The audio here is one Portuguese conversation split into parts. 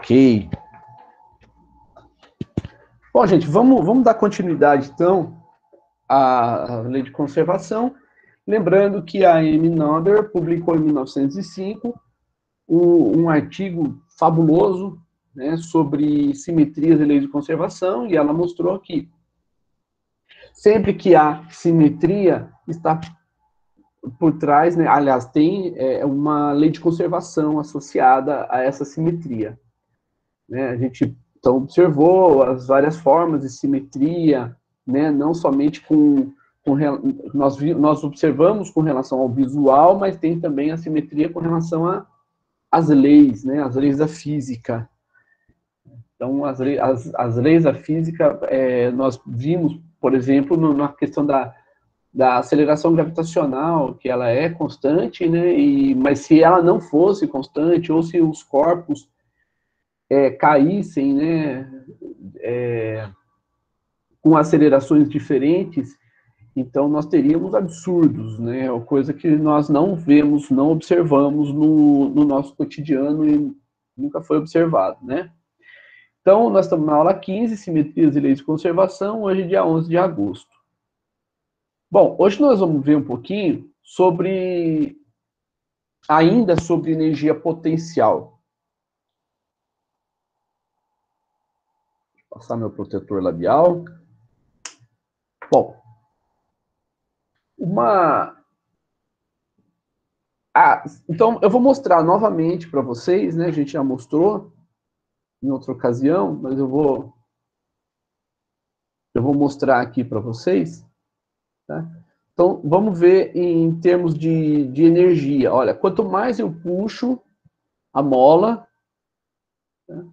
Ok. Bom, gente, vamos dar continuidade, então, à lei de conservação. Lembrando que a Amy Noether publicou em 1905 um artigo fabuloso, né, sobre simetrias e leis de conservação, e ela mostrou que sempre que há simetria, está por trás, né, aliás, tem uma lei de conservação associada a essa simetria. Né? A gente então observou as várias formas de simetria, né? Não somente nós observamos com relação ao visual, mas tem também a simetria com relação às leis, né? As leis da física. Então, as leis da física, nós vimos, por exemplo, na questão da aceleração gravitacional, que ela é constante, né? Mas se ela não fosse constante, ou se os corpos caíssem, né, com acelerações diferentes, então nós teríamos absurdos, né, coisa que nós não vemos, não observamos no nosso cotidiano e nunca foi observado, né. Então, nós estamos na aula 15, Simetrias e Leis de Conservação, hoje dia 11 de agosto. Bom, hoje nós vamos ver um pouquinho ainda sobre energia potencial. Vou passar meu protetor labial. Bom, então eu vou mostrar novamente para vocês, né? A gente já mostrou em outra ocasião, mas eu vou mostrar aqui para vocês, tá? Então, vamos ver em termos de energia. Olha, quanto mais eu puxo a mola, tá?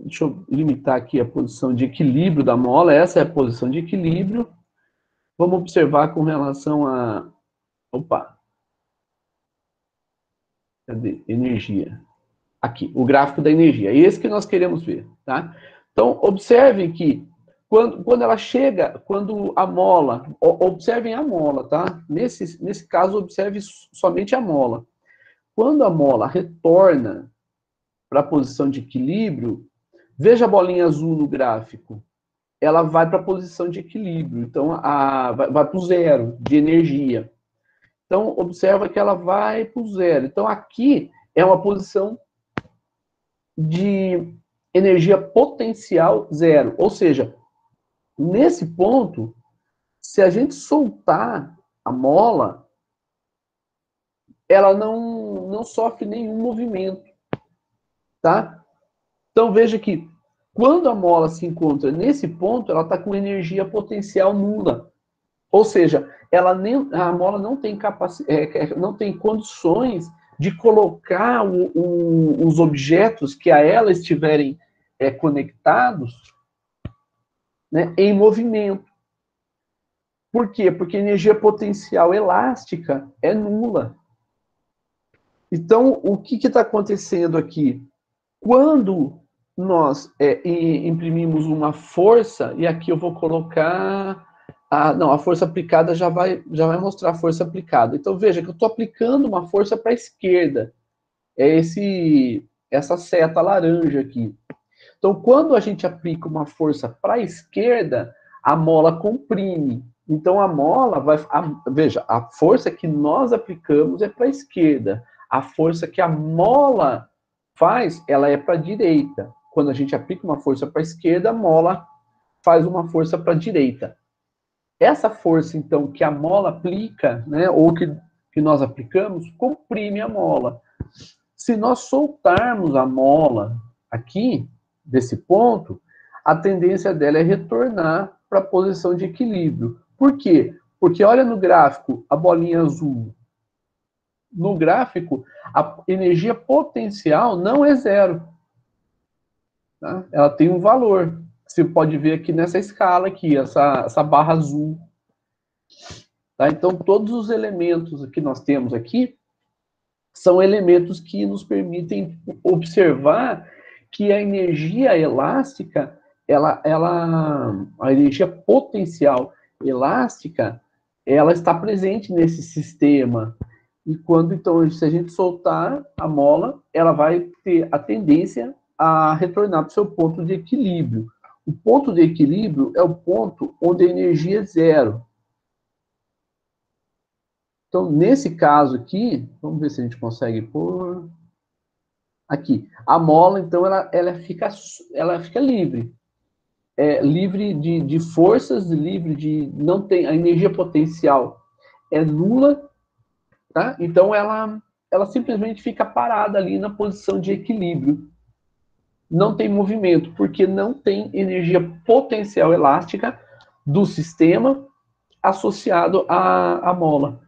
Deixa eu limitar aqui a posição de equilíbrio da mola, essa é a posição de equilíbrio. Vamos observar com relação a... Opa! Cadê? Energia. Aqui, o gráfico da energia. É esse que nós queremos ver, tá? Então, observem que quando ela chega, quando a mola... Observem a mola, tá? Nesse caso, observe somente a mola. Quando a mola retorna para a posição de equilíbrio, veja a bolinha azul no gráfico. Ela vai para a posição de equilíbrio. Então, vai para o zero de energia. Então, observa que ela vai para o zero. Então, aqui é uma posição de energia potencial zero. Ou seja, nesse ponto, se a gente soltar a mola, ela não sofre nenhum movimento. Tá? Então, veja que quando a mola se encontra nesse ponto, ela está com energia potencial nula. Ou seja, a mola não tem não tem condições de colocar os objetos que a ela estiverem conectados, né, em movimento. Por quê? Porque a energia potencial elástica é nula. Então, o que está acontecendo aqui? Quando nós imprimimos uma força, e aqui eu vou colocar... a força aplicada já vai mostrar a força aplicada. Então, veja que eu estou aplicando uma força para a esquerda. É essa seta laranja aqui. Então, quando a gente aplica uma força para a esquerda, a mola comprime. Então, a mola vai... veja, a força que nós aplicamos é para a esquerda. A força que a mola faz, ela é para a direita. Quando a gente aplica uma força para a esquerda, a mola faz uma força para a direita. Essa força, então, que a mola aplica, né, ou que nós aplicamos, comprime a mola. Se nós soltarmos a mola aqui, desse ponto, a tendência dela é retornar para a posição de equilíbrio. Por quê? Porque olha no gráfico, a bolinha azul. No gráfico, a energia potencial não é zero. Tá? Ela tem um valor. Você pode ver aqui nessa escala aqui, essa barra azul. Tá? Então, todos os elementos que nós temos aqui são elementos que nos permitem observar que a energia elástica, a energia potencial elástica, ela está presente nesse sistema. E quando, então, se a gente soltar a mola, ela vai ter a tendência a retornar para o seu ponto de equilíbrio. O ponto de equilíbrio é o ponto onde a energia é zero. Então, nesse caso aqui, vamos ver se a gente consegue pôr aqui. A mola, então, ela fica livre. Livre de forças, livre de... Não tem... A energia potencial é nula, tá? Então, ela simplesmente fica parada ali na posição de equilíbrio. Não tem movimento, porque não tem energia potencial elástica do sistema associado à mola.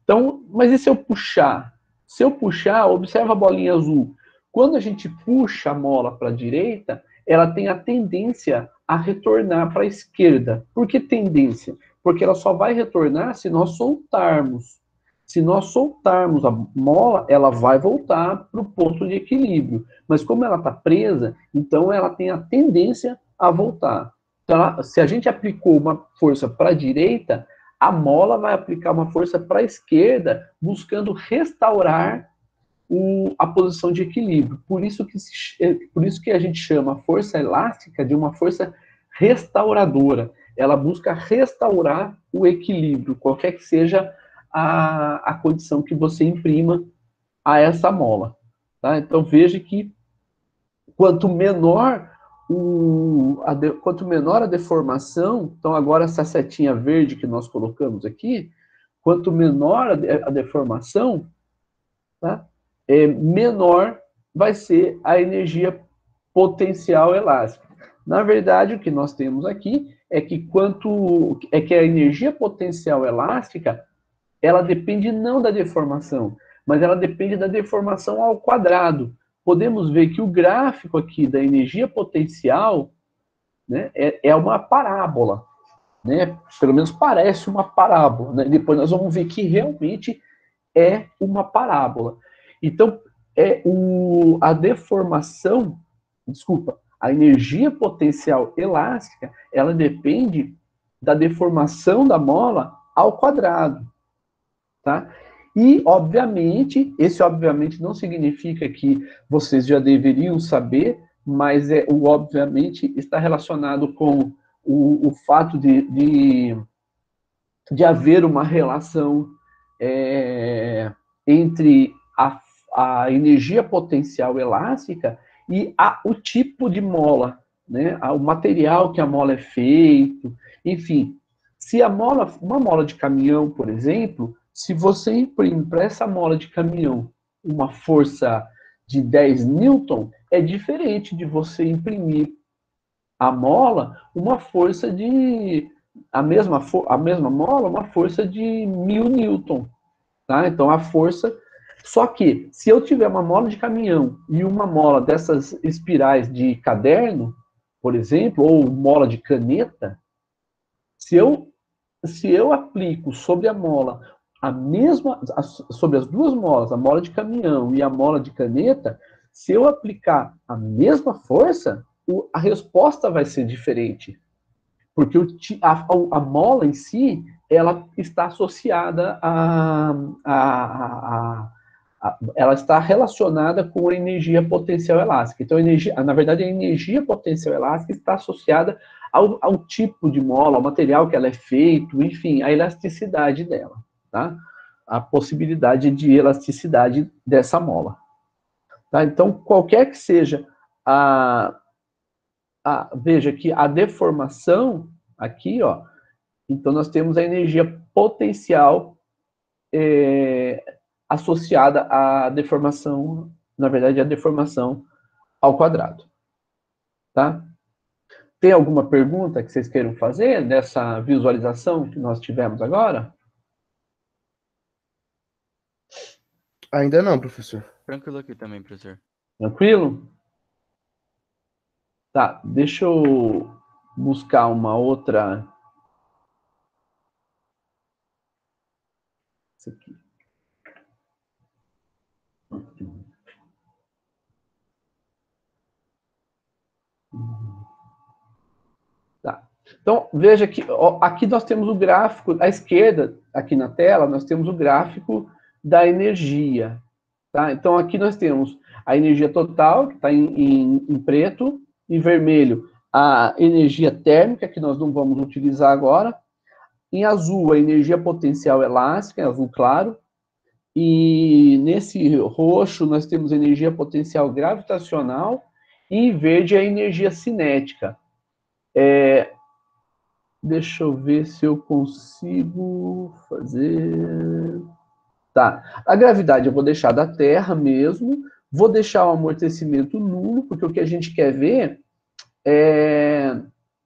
Então, mas e se eu puxar? Se eu puxar, observa a bolinha azul. Quando a gente puxa a mola para a direita, ela tem a tendência a retornar para a esquerda. Por que tendência? Porque ela só vai retornar se nós soltarmos. Se nós soltarmos a mola, ela vai voltar para o ponto de equilíbrio. Mas como ela está presa, então ela tem a tendência a voltar. Então, se a gente aplicou uma força para a direita, a mola vai aplicar uma força para a esquerda, buscando restaurar a posição de equilíbrio. Por isso que a gente chama a força elástica de uma força restauradora. Ela busca restaurar o equilíbrio, qualquer que seja a condição que você imprima a essa mola. Tá? Então veja que quanto menor quanto menor a deformação, então agora essa setinha verde que nós colocamos aqui, quanto menor a deformação, tá? Menor vai ser a energia potencial elástica. Na verdade, o que nós temos aqui é que a energia potencial elástica, ela depende não da deformação, mas ela depende da deformação ao quadrado. Podemos ver que o gráfico aqui da energia potencial, né, é uma parábola, né? Pelo menos parece uma parábola, né? Depois nós vamos ver que realmente é uma parábola. Então, a deformação, desculpa, a energia potencial elástica, ela depende da deformação da mola ao quadrado, tá? E, obviamente, esse obviamente não significa que vocês já deveriam saber, mas o obviamente está relacionado com o fato de haver uma relação entre a energia potencial elástica e o tipo de mola, né? O material que a mola é feito, enfim. Se uma mola de caminhão, por exemplo, se você imprime para essa mola de caminhão uma força de 10 newton, é diferente de você imprimir a mola uma força de a mesma mola, uma força de 1000 newton, tá? Então a força, só que se eu tiver uma mola de caminhão e uma mola dessas espirais de caderno, por exemplo, ou mola de caneta, se eu aplico sobre a mola sobre as duas molas, a mola de caminhão e a mola de caneta, se eu aplicar a mesma força, a resposta vai ser diferente. Porque a mola em si, ela está associada ela está relacionada com a energia potencial elástica. Então, na verdade, a energia potencial elástica está associada ao tipo de mola, ao material que ela é feito, enfim, a elasticidade dela, tá? A possibilidade de elasticidade dessa mola. Tá? Então, qualquer que seja veja que a deformação aqui, ó, então nós temos a energia potencial associada à deformação, na verdade, a deformação ao quadrado. Tá? Tem alguma pergunta que vocês queiram fazer nessa visualização que nós tivemos agora? Ainda não, professor. Tranquilo aqui também, professor. Tranquilo? Tá, deixa eu buscar uma outra. Isso aqui. Tá. Então, veja que ó, aqui nós temos o gráfico, à esquerda, aqui na tela, nós temos o gráfico da energia. Tá? Então, aqui nós temos a energia total, que está em preto, em vermelho, a energia térmica, que nós não vamos utilizar agora, em azul, a energia potencial elástica, em azul claro, e nesse roxo nós temos a energia potencial gravitacional, e em verde a energia cinética. Deixa eu ver se eu consigo fazer... Tá, a gravidade eu vou deixar da Terra mesmo, vou deixar o amortecimento nulo, porque o que a gente quer ver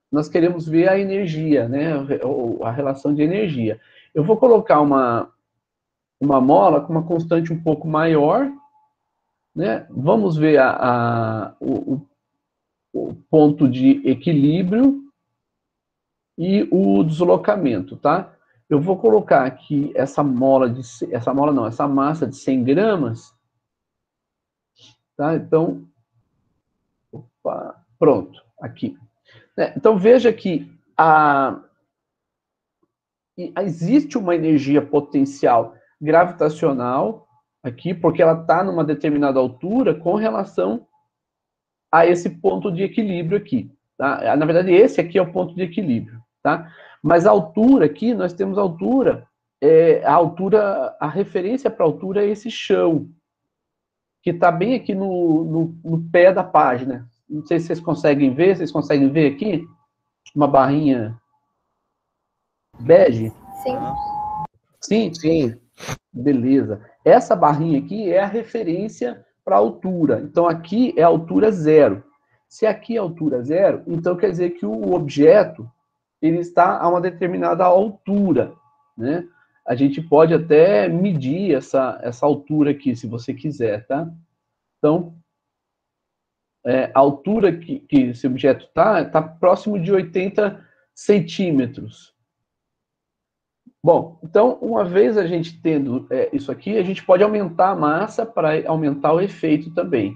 nós queremos ver a energia, né, a relação de energia. Eu vou colocar uma mola com uma constante um pouco maior, né, vamos ver o ponto de equilíbrio e o deslocamento, tá? Eu vou colocar aqui essa massa de 100 gramas, tá? Então, opa, pronto, aqui. Então, veja que existe uma energia potencial gravitacional aqui, porque ela está numa determinada altura com relação a esse ponto de equilíbrio aqui. Tá? Na verdade, esse aqui é o ponto de equilíbrio. Tá? Mas a altura aqui, nós temos a altura, a referência para a altura é esse chão, que está bem aqui no pé da página. Não sei se vocês conseguem ver aqui? Uma barrinha bege? Sim. Sim? Sim. Beleza. Essa barrinha aqui é a referência para a altura. Então, aqui é a altura zero. Se aqui é a altura zero, então quer dizer que o objeto ele está a uma determinada altura, né? A gente pode até medir essa altura aqui, se você quiser, tá? Então, a altura que esse objeto está próximo de 80 centímetros. Bom, então, uma vez a gente tendo isso aqui, a gente pode aumentar a massa para aumentar o efeito também.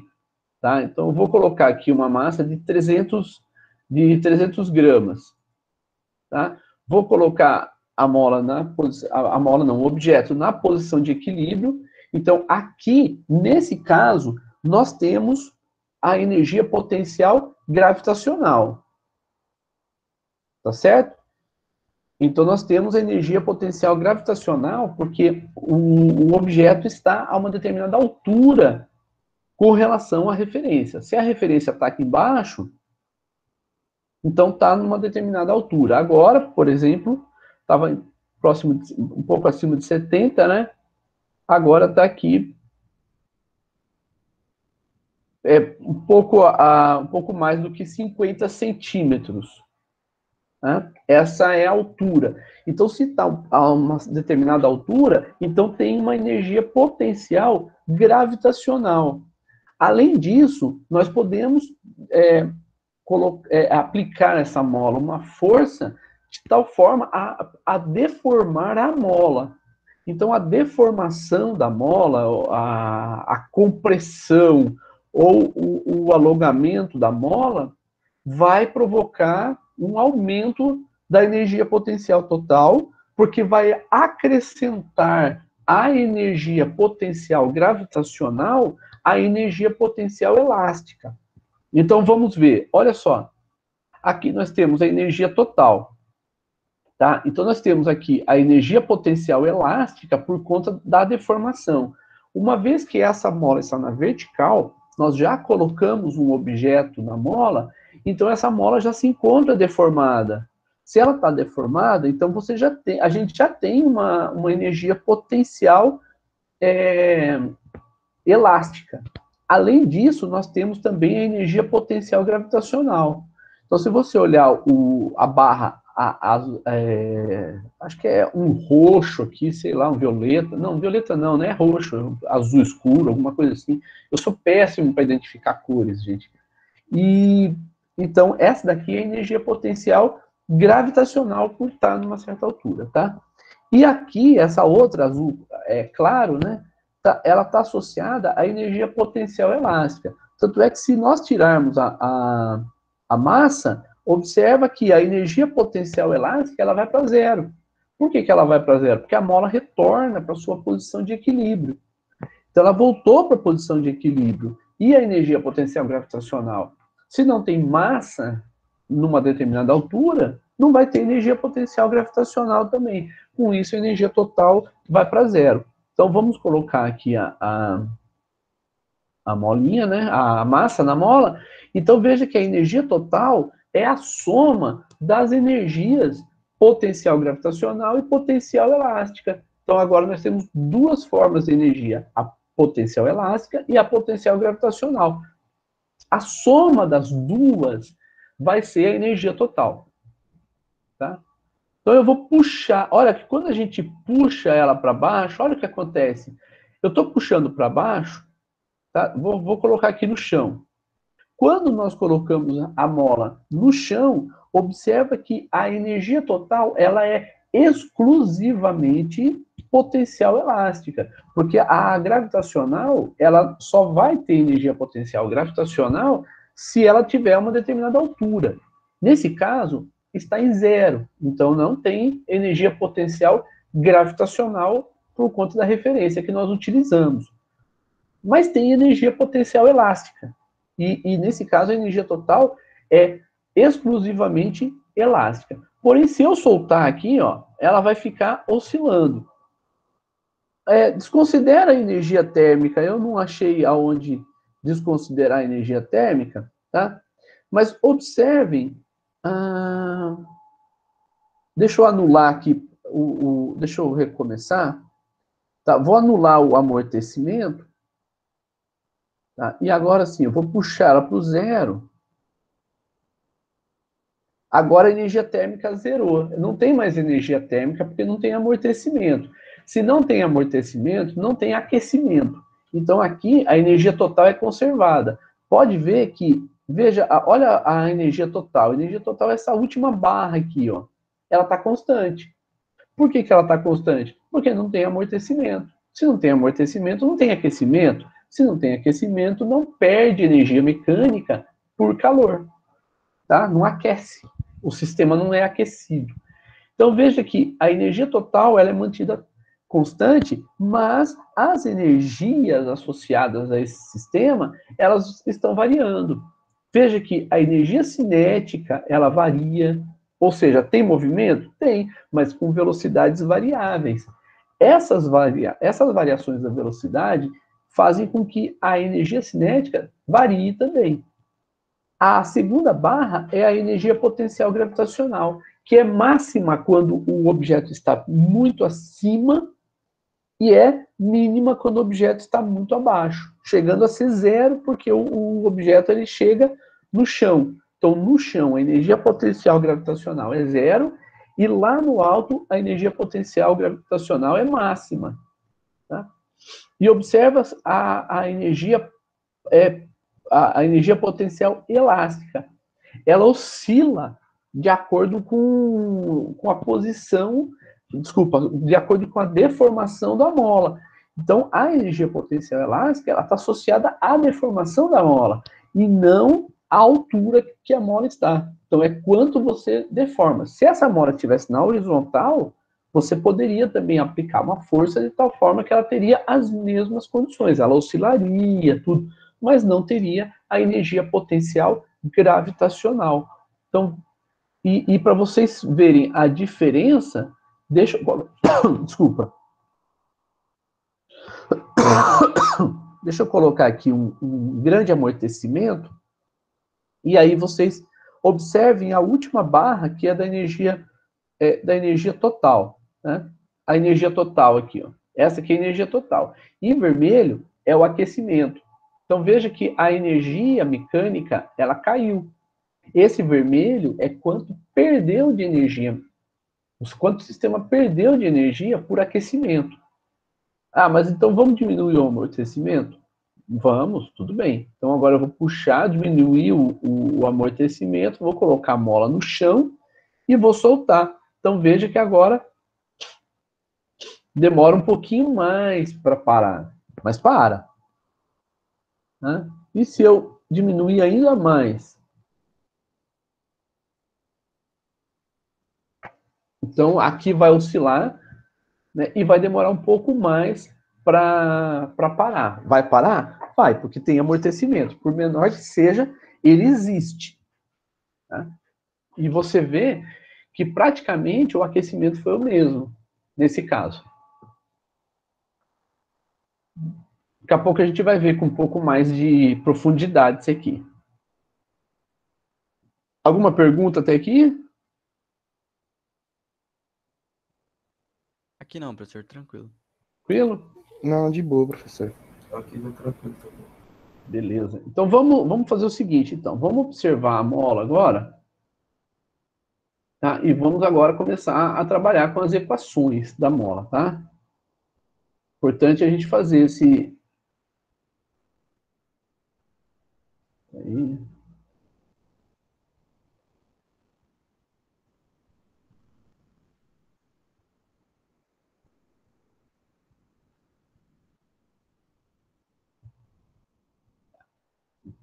Tá? Então, eu vou colocar aqui uma massa de 300 gramas. Tá? Vou colocar o objeto na posição de equilíbrio. Então, aqui, nesse caso, nós temos a energia potencial gravitacional. Tá certo? Então, nós temos a energia potencial gravitacional porque o objeto está a uma determinada altura com relação à referência. Se a referência está aqui embaixo, então está numa determinada altura. Agora, por exemplo, estava um pouco acima de 70, né? Agora está aqui um pouco mais do que 50 centímetros. Né? Essa é a altura. Então, se está a uma determinada altura, então tem uma energia potencial gravitacional. Além disso, nós podemos aplicar essa mola uma força de tal forma a deformar a mola. Então, a deformação da mola, a compressão ou o alongamento da mola vai provocar um aumento da energia potencial total, porque vai acrescentar à energia potencial gravitacional a energia potencial elástica. Então, vamos ver. Olha só. Aqui nós temos a energia total. Tá? Então, nós temos aqui a energia potencial elástica por conta da deformação. Uma vez que essa mola está na vertical, nós já colocamos um objeto na mola, então essa mola já se encontra deformada. Se ela está deformada, então a gente já tem uma energia potencial elástica. Além disso, nós temos também a energia potencial gravitacional. Então, se você olhar a barra, acho que é um roxo aqui, sei lá, um violeta. Não, violeta não é roxo, azul escuro, alguma coisa assim. Eu sou péssimo para identificar cores, gente. Então, essa daqui é a energia potencial gravitacional por estar numa certa altura, tá? E aqui, essa outra azul claro, né? Ela está associada à energia potencial elástica. Tanto é que se nós tirarmos a massa, observa que a energia potencial elástica ela vai para zero, Por que ela vai para zero? Porque a mola retorna para sua posição de equilíbrio. Então ela voltou para a posição de equilíbrio. E a energia potencial gravitacional? Se não tem massa numa determinada altura, não vai ter energia potencial gravitacional também. Com isso, a energia total vai para zero. Então vamos colocar aqui a molinha, né? A massa na mola. Então veja que a energia total é a soma das energias potencial gravitacional e potencial elástica. Então agora nós temos duas formas de energia, a potencial elástica e a potencial gravitacional. A soma das duas vai ser a energia total. Tá? Então eu vou puxar, olha que quando a gente puxa ela para baixo, olha o que acontece. Eu estou puxando para baixo, tá? Vou colocar aqui no chão. Quando nós colocamos a mola no chão, observa que a energia total ela é exclusivamente potencial elástica, porque a gravitacional ela só vai ter energia potencial gravitacional se ela tiver uma determinada altura. Nesse caso, está em zero, então não tem energia potencial gravitacional por conta da referência que nós utilizamos. Mas tem energia potencial elástica. E nesse caso, a energia total é exclusivamente elástica. Porém, se eu soltar aqui, ó, ela vai ficar oscilando. Desconsidera a energia térmica. Eu não achei aonde desconsiderar a energia térmica, tá? Mas observem. Deixa eu anular aqui. Deixa eu recomeçar. Tá? Vou anular o amortecimento. Tá? E agora sim, eu vou puxar ela para o zero. Agora a energia térmica zerou. Não tem mais energia térmica porque não tem amortecimento. Se não tem amortecimento, não tem aquecimento. Então aqui a energia total é conservada. Pode ver que, veja, olha a energia total. A energia total é essa última barra aqui, ó. Ela está constante. Por que ela está constante? Porque não tem amortecimento. Se não tem amortecimento, não tem aquecimento. Se não tem aquecimento, não perde energia mecânica por calor. Tá? Não aquece. O sistema não é aquecido. Então veja que a energia total ela é mantida constante, mas as energias associadas a esse sistema elas estão variando. Veja que a energia cinética ela varia, ou seja, tem movimento? Tem, mas com velocidades variáveis. Essas variações da velocidade fazem com que a energia cinética varie também. A segunda barra é a energia potencial gravitacional, que é máxima quando o objeto está muito acima e é mínima quando o objeto está muito abaixo, chegando a ser zero, porque o objeto ele chega no chão. Então, no chão, a energia potencial gravitacional é zero, e lá no alto, a energia potencial gravitacional é máxima. Tá? E observa a energia a energia potencial elástica. Ela oscila de acordo com a posição, desculpa, de acordo com a deformação da mola. Então, a energia potencial elástica ela está associada à deformação da mola e não à altura que a mola está. Então, é quanto você deforma. Se essa mola estivesse na horizontal, você poderia também aplicar uma força de tal forma que ela teria as mesmas condições. Ela oscilaria, tudo, mas não teria a energia potencial gravitacional. Então, e para vocês verem a diferença, deixa eu... Desculpa. Deixa eu colocar aqui um grande amortecimento, e aí vocês observem a última barra, que é da energia total. Né? A energia total aqui, ó. Essa aqui é a energia total. E em vermelho é o aquecimento. Então veja que a energia mecânica, ela caiu. Esse vermelho é quanto perdeu de energia, quanto o sistema perdeu de energia por aquecimento. Ah, mas então vamos diminuir o amortecimento? Vamos, tudo bem. Então agora eu vou puxar, diminuir o amortecimento, vou colocar a mola no chão e vou soltar. Então veja que agora demora um pouquinho mais para parar, mas para. Né? E se eu diminuir ainda mais? Então, aqui vai oscilar, né, e vai demorar um pouco mais para parar. Vai parar? Vai, porque tem amortecimento. Por menor que seja, ele existe. Tá? E você vê que praticamente o aquecimento foi o mesmo, nesse caso. Daqui a pouco a gente vai ver com um pouco mais de profundidade isso aqui. Alguma pergunta até aqui? Aqui não, professor, tranquilo. Tranquilo? Não, de boa, professor. Aqui não tranquilo também. Beleza. Então vamos fazer o seguinte, então. Vamos observar a mola agora. Tá? E vamos agora começar a trabalhar com as equações da mola, tá? Importante a gente fazer esse... Aí.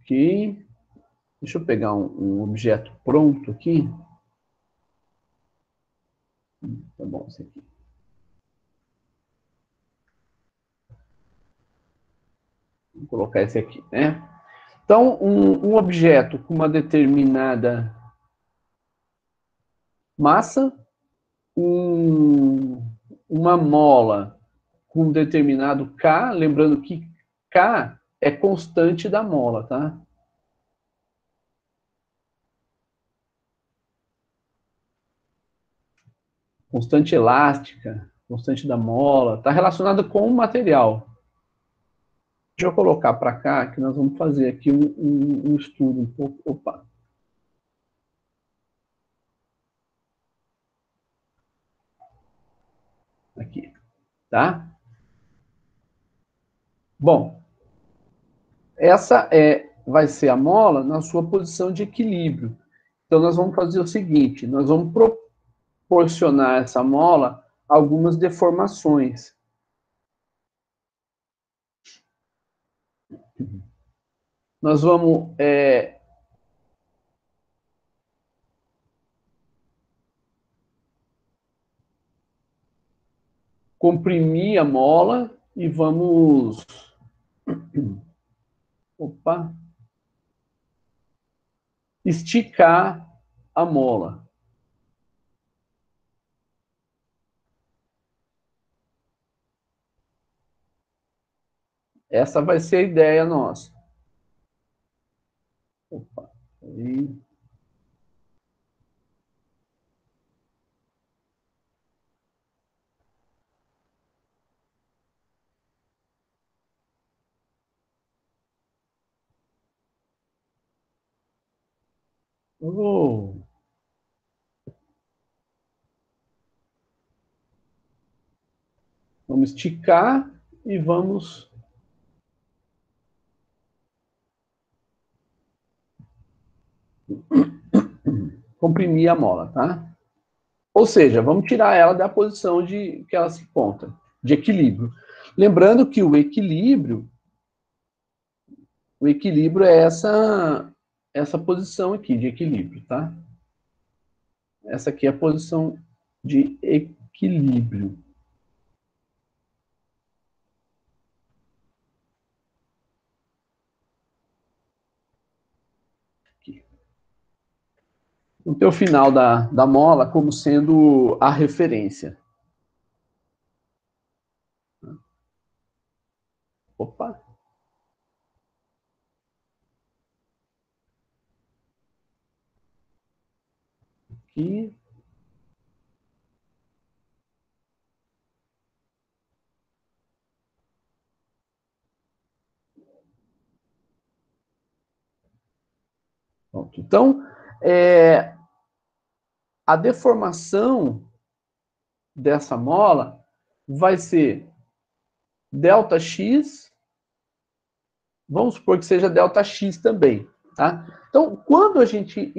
Ok. Deixa eu pegar um objeto pronto aqui. Tá bom, esse aqui. Vou colocar esse aqui, né? Então, um objeto com uma determinada massa, uma mola com um determinado K, lembrando que K é constante da mola, tá? Constante elástica, constante da mola, está relacionada com o material. Deixa eu colocar para cá, que nós vamos fazer aqui um estudo um pouco. Opa! Aqui, tá? Bom, essa vai ser a mola na sua posição de equilíbrio. Então, nós vamos fazer o seguinte, nós vamos proporcionar a essa mola algumas deformações. Nós vamos comprimir a mola e vamos... Opa! Esticar a mola. Essa vai ser a ideia nossa. Opa! Aí. Oh. Vamos esticar e vamos comprimir a mola, tá? Ou seja, vamos tirar ela da posição que ela se encontra, de equilíbrio. Lembrando que o equilíbrio é essa posição aqui de equilíbrio, tá? Essa aqui é a posição de equilíbrio. Aqui. O teu final da mola como sendo a referência. Opa! Aqui. Pronto. Então, a deformação dessa mola vai ser ΔX, vamos supor que seja ΔX também, tá? Então, quando a gente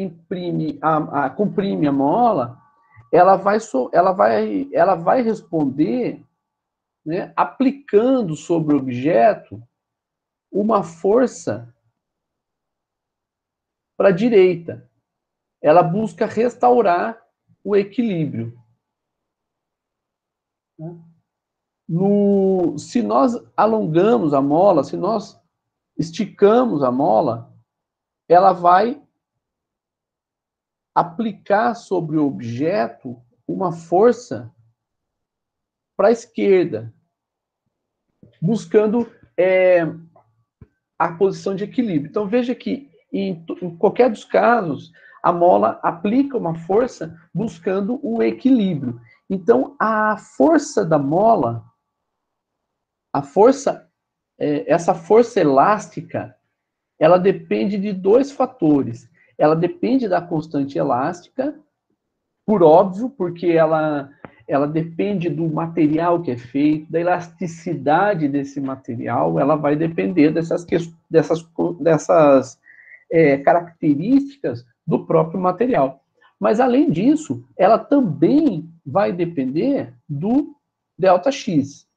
comprime a mola, ela vai responder, né, aplicando sobre o objeto uma força para a direita. Ela busca restaurar o equilíbrio. Se nós alongamos a mola, se nós esticamos a mola, ela vai aplicar sobre o objeto uma força para a esquerda, buscando a posição de equilíbrio. Então, veja que, em qualquer dos casos, a mola aplica uma força buscando o equilíbrio. Então, a força da mola, essa força elástica, ela depende de dois fatores. Ela depende da constante elástica, por óbvio, porque ela depende do material que é feito, da elasticidade desse material, ela vai depender dessas características do próprio material. Mas, além disso, ela também vai depender do ΔX,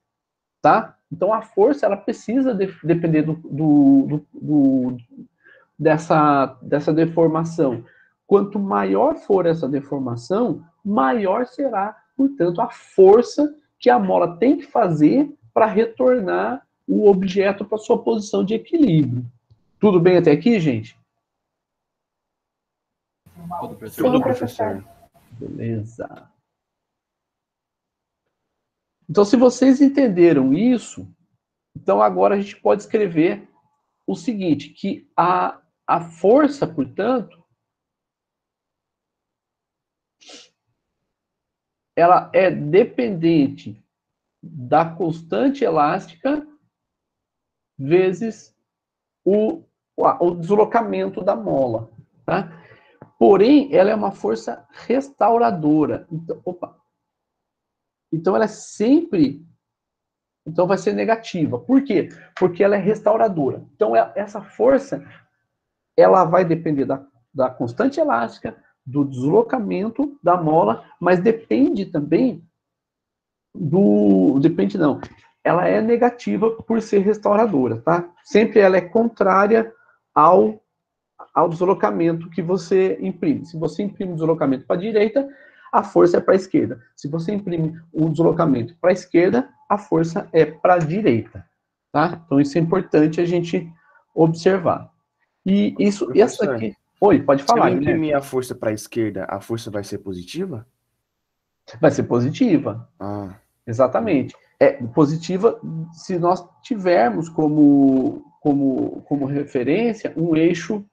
tá? Então, a força, ela precisa depender dessa deformação. Quanto maior for essa deformação, maior será, portanto, a força que a mola tem que fazer para retornar o objeto para sua posição de equilíbrio. Tudo bem até aqui, gente? Tudo, professor. Beleza. Então, se vocês entenderam isso, então agora a gente pode escrever o seguinte, que a força, portanto, ela é dependente da constante elástica vezes o deslocamento da mola, tá? Porém, ela é uma força restauradora. Então ela é sempre... Então vai ser negativa. Por quê? Porque ela é restauradora. Então essa força, ela vai depender da constante elástica, do deslocamento da mola, mas depende também depende não. Ela é negativa por ser restauradora, tá? Sempre ela é contrária ao deslocamento que você imprime. Se você imprime o deslocamento para a direita, a força é para a esquerda. Se você imprime o deslocamento para a esquerda, a força é para a direita, tá? Então isso é importante a gente observar. E essa aqui... Oi, pode falar, se eu imprimir a força para a esquerda, a força vai ser positiva? Vai ser positiva. Ah. Exatamente. É positiva se nós tivermos como referência um eixo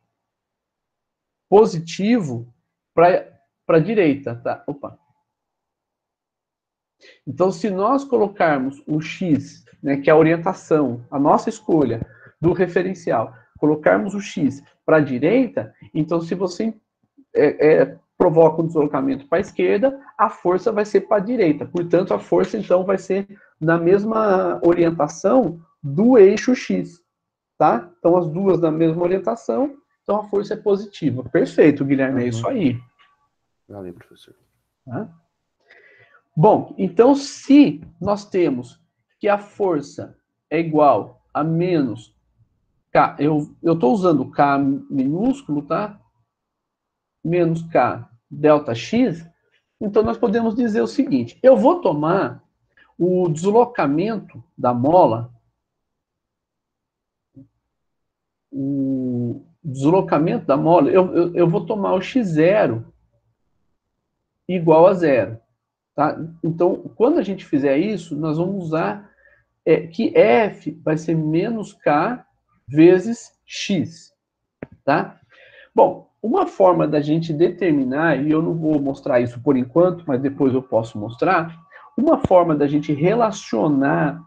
positivo para a direita, tá? Opa. Então, se nós colocarmos o X, né, que é a orientação, a nossa escolha do referencial, colocarmos o X para a direita, então se você provoca um deslocamento para a esquerda, a força vai ser para a direita. Portanto, a força, então, vai ser na mesma orientação do eixo X, tá? Então, as duas na mesma orientação, então a força é positiva. Perfeito, Guilherme, é isso aí. Valeu, professor. Tá? Bom, então, se nós temos que a força é igual a menos K, eu estou usando K minúsculo, tá? Menos K delta X, então nós podemos dizer o seguinte, eu vou tomar o deslocamento da mola, eu vou tomar o x0 igual a zero. Tá? Então, quando a gente fizer isso, nós vamos usar que F vai ser menos K vezes X. Tá? Bom, uma forma da gente determinar, e eu não vou mostrar isso por enquanto, mas depois eu posso mostrar, uma forma da gente relacionar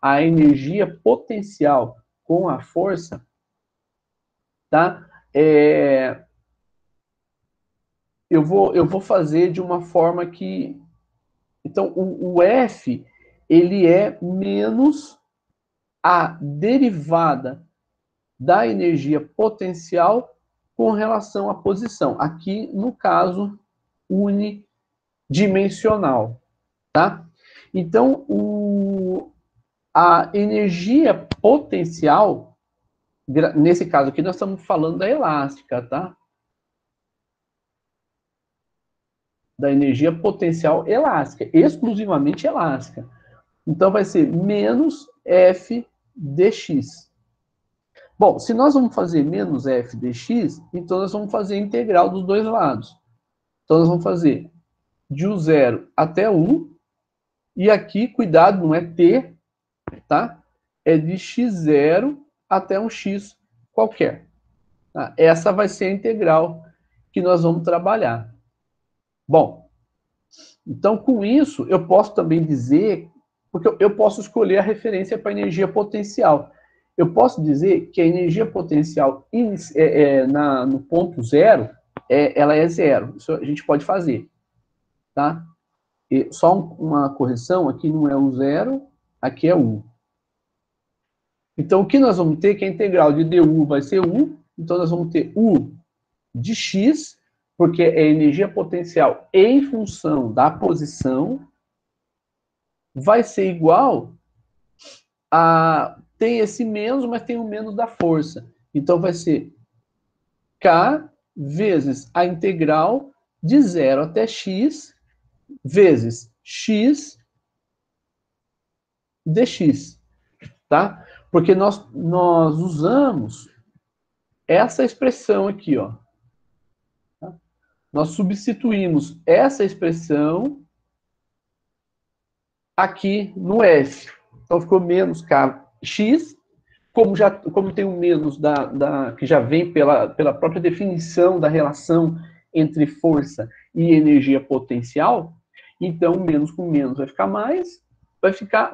a energia potencial com a força, tá? Eu vou fazer de uma forma que... Então, o F, ele é menos a derivada da energia potencial com relação à posição. Aqui, no caso, unidimensional, tá? Então, a energia potencial, nesse caso aqui, nós estamos falando da elástica, tá? da energia potencial elástica, exclusivamente elástica. Então, vai ser menos F dx. Bom, se nós vamos fazer menos F dx, então nós vamos fazer a integral dos dois lados. Então, nós vamos fazer de U0 até U, e aqui, cuidado, não é T, tá? É de x0 até um x qualquer. Tá? Essa vai ser a integral que nós vamos trabalhar. Bom, então com isso eu posso também dizer, porque eu posso escolher a referência para a energia potencial. Eu posso dizer que a energia potencial no ponto zero, ela é zero. Isso a gente pode fazer. Tá? E só uma correção, aqui não é o zero, aqui é 1. Então, o que nós vamos ter, que a integral de du vai ser U, então nós vamos ter U de x, porque é energia potencial em função da posição, vai ser igual a... Tem esse menos, mas tem o menos da força. Então, vai ser K vezes a integral de 0 até x, vezes x dx. Tá? Porque nós usamos essa expressão aqui, ó. Tá? Nós substituímos essa expressão aqui no F. Então ficou menos kx, como tem o menos que já vem pela própria definição da relação entre força e energia potencial, então menos com menos vai ficar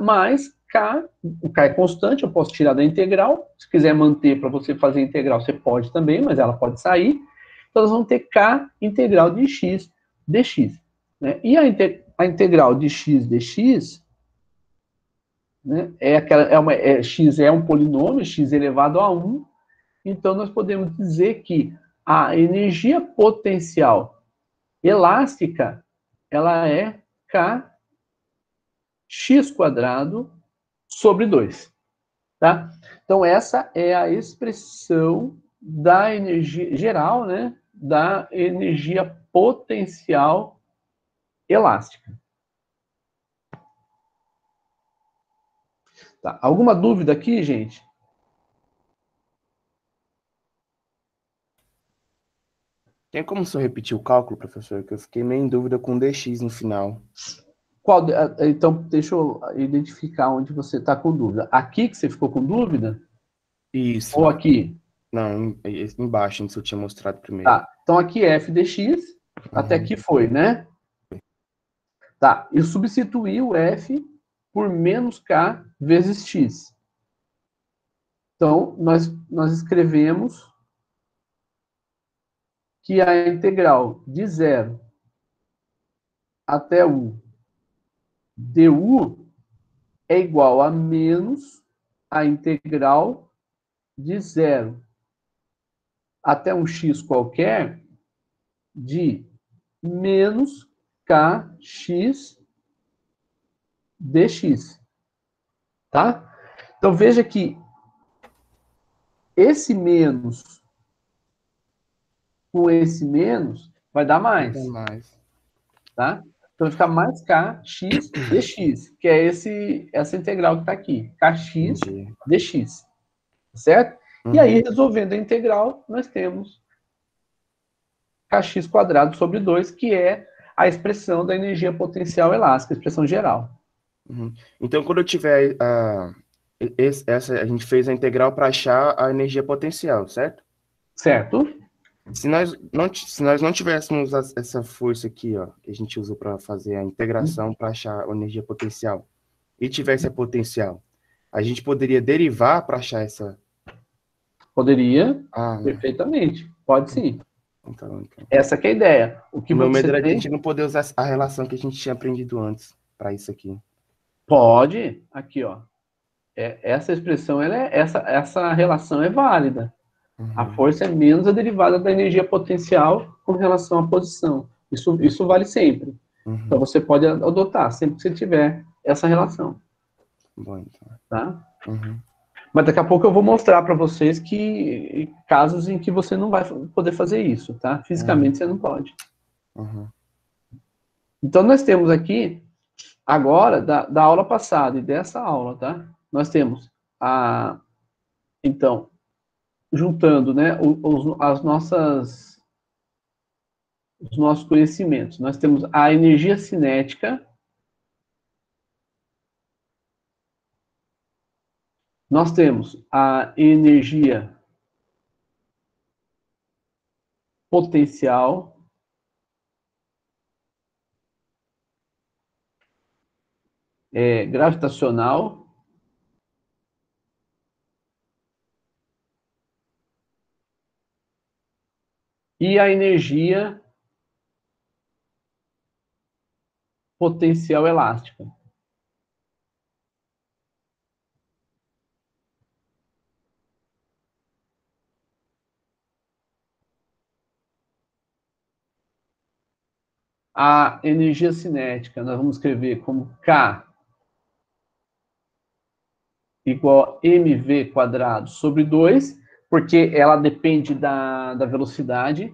mais K, o K é constante, eu posso tirar da integral, se quiser manter para você fazer a integral, você pode também, mas ela pode sair. Então, nós vamos ter K integral de x dx. Né? E a integral de x dx, né, x é um polinômio, x elevado a 1, então nós podemos dizer que a energia potencial elástica, ela é kx² sobre 2. Tá? Então, essa é a expressão da energia geral, né? Da energia potencial elástica. Tá. Alguma dúvida aqui, gente? Tem como só repetir o cálculo, professor? Que eu fiquei meio em dúvida com dx no final. Então, deixa eu identificar onde você está com dúvida. Aqui que você ficou com dúvida? Isso. Ou aqui? Não, embaixo, onde eu tinha mostrado primeiro. Tá. Então, aqui é f dx, até aqui foi, né? Tá. Eu substituí o f por menos k vezes x. Então, nós escrevemos que a integral de 0 até 1 du é igual a menos a integral de 0 até um x qualquer de menos kx dx. Tá? Então, veja que esse menos com esse menos vai dar mais. Tá? Então, vai ficar mais kx dx, que é essa integral que está aqui. Kx dx. Certo? E aí, resolvendo a integral, nós temos kx² sobre 2, que é a expressão da energia potencial elástica, a expressão geral. Então, quando eu tiver a gente fez a integral para achar a energia potencial, certo? Certo. Se nós não tivéssemos essa força aqui, ó, que a gente usou para fazer a integração para achar a energia potencial, e tivesse a potencial, a gente poderia derivar para achar essa... Poderia, perfeitamente. Pode sim. Então. Essa que é a ideia. O meu medo era a gente não poder usar a relação que a gente tinha aprendido antes para isso aqui. Pode. Aqui, ó. Essa expressão, essa relação é válida. A força é menos a derivada da energia potencial com relação à posição. Isso vale sempre. Então, você pode adotar sempre que você tiver essa relação. Bom, então. Tá? Mas daqui a pouco eu vou mostrar para vocês que casos em que você não vai poder fazer isso, tá? Fisicamente você não pode. Então, nós temos aqui, agora, da aula passada e dessa aula, tá? Nós temos, então, juntando, né, os nossos conhecimentos. Nós temos a energia cinética, nós temos a energia potencial, gravitacional, e a energia potencial elástica. A energia cinética, nós vamos escrever como K igual a mv quadrado sobre 2, porque ela depende da velocidade.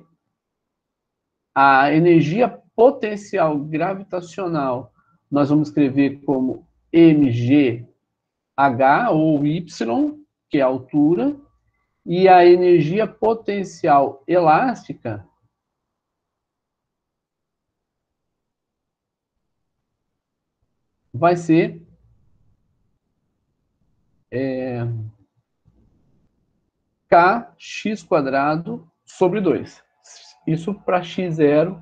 A energia potencial gravitacional, nós vamos escrever como mgh ou y, que é a altura, e a energia potencial elástica vai ser kx quadrado sobre 2. Isso para x0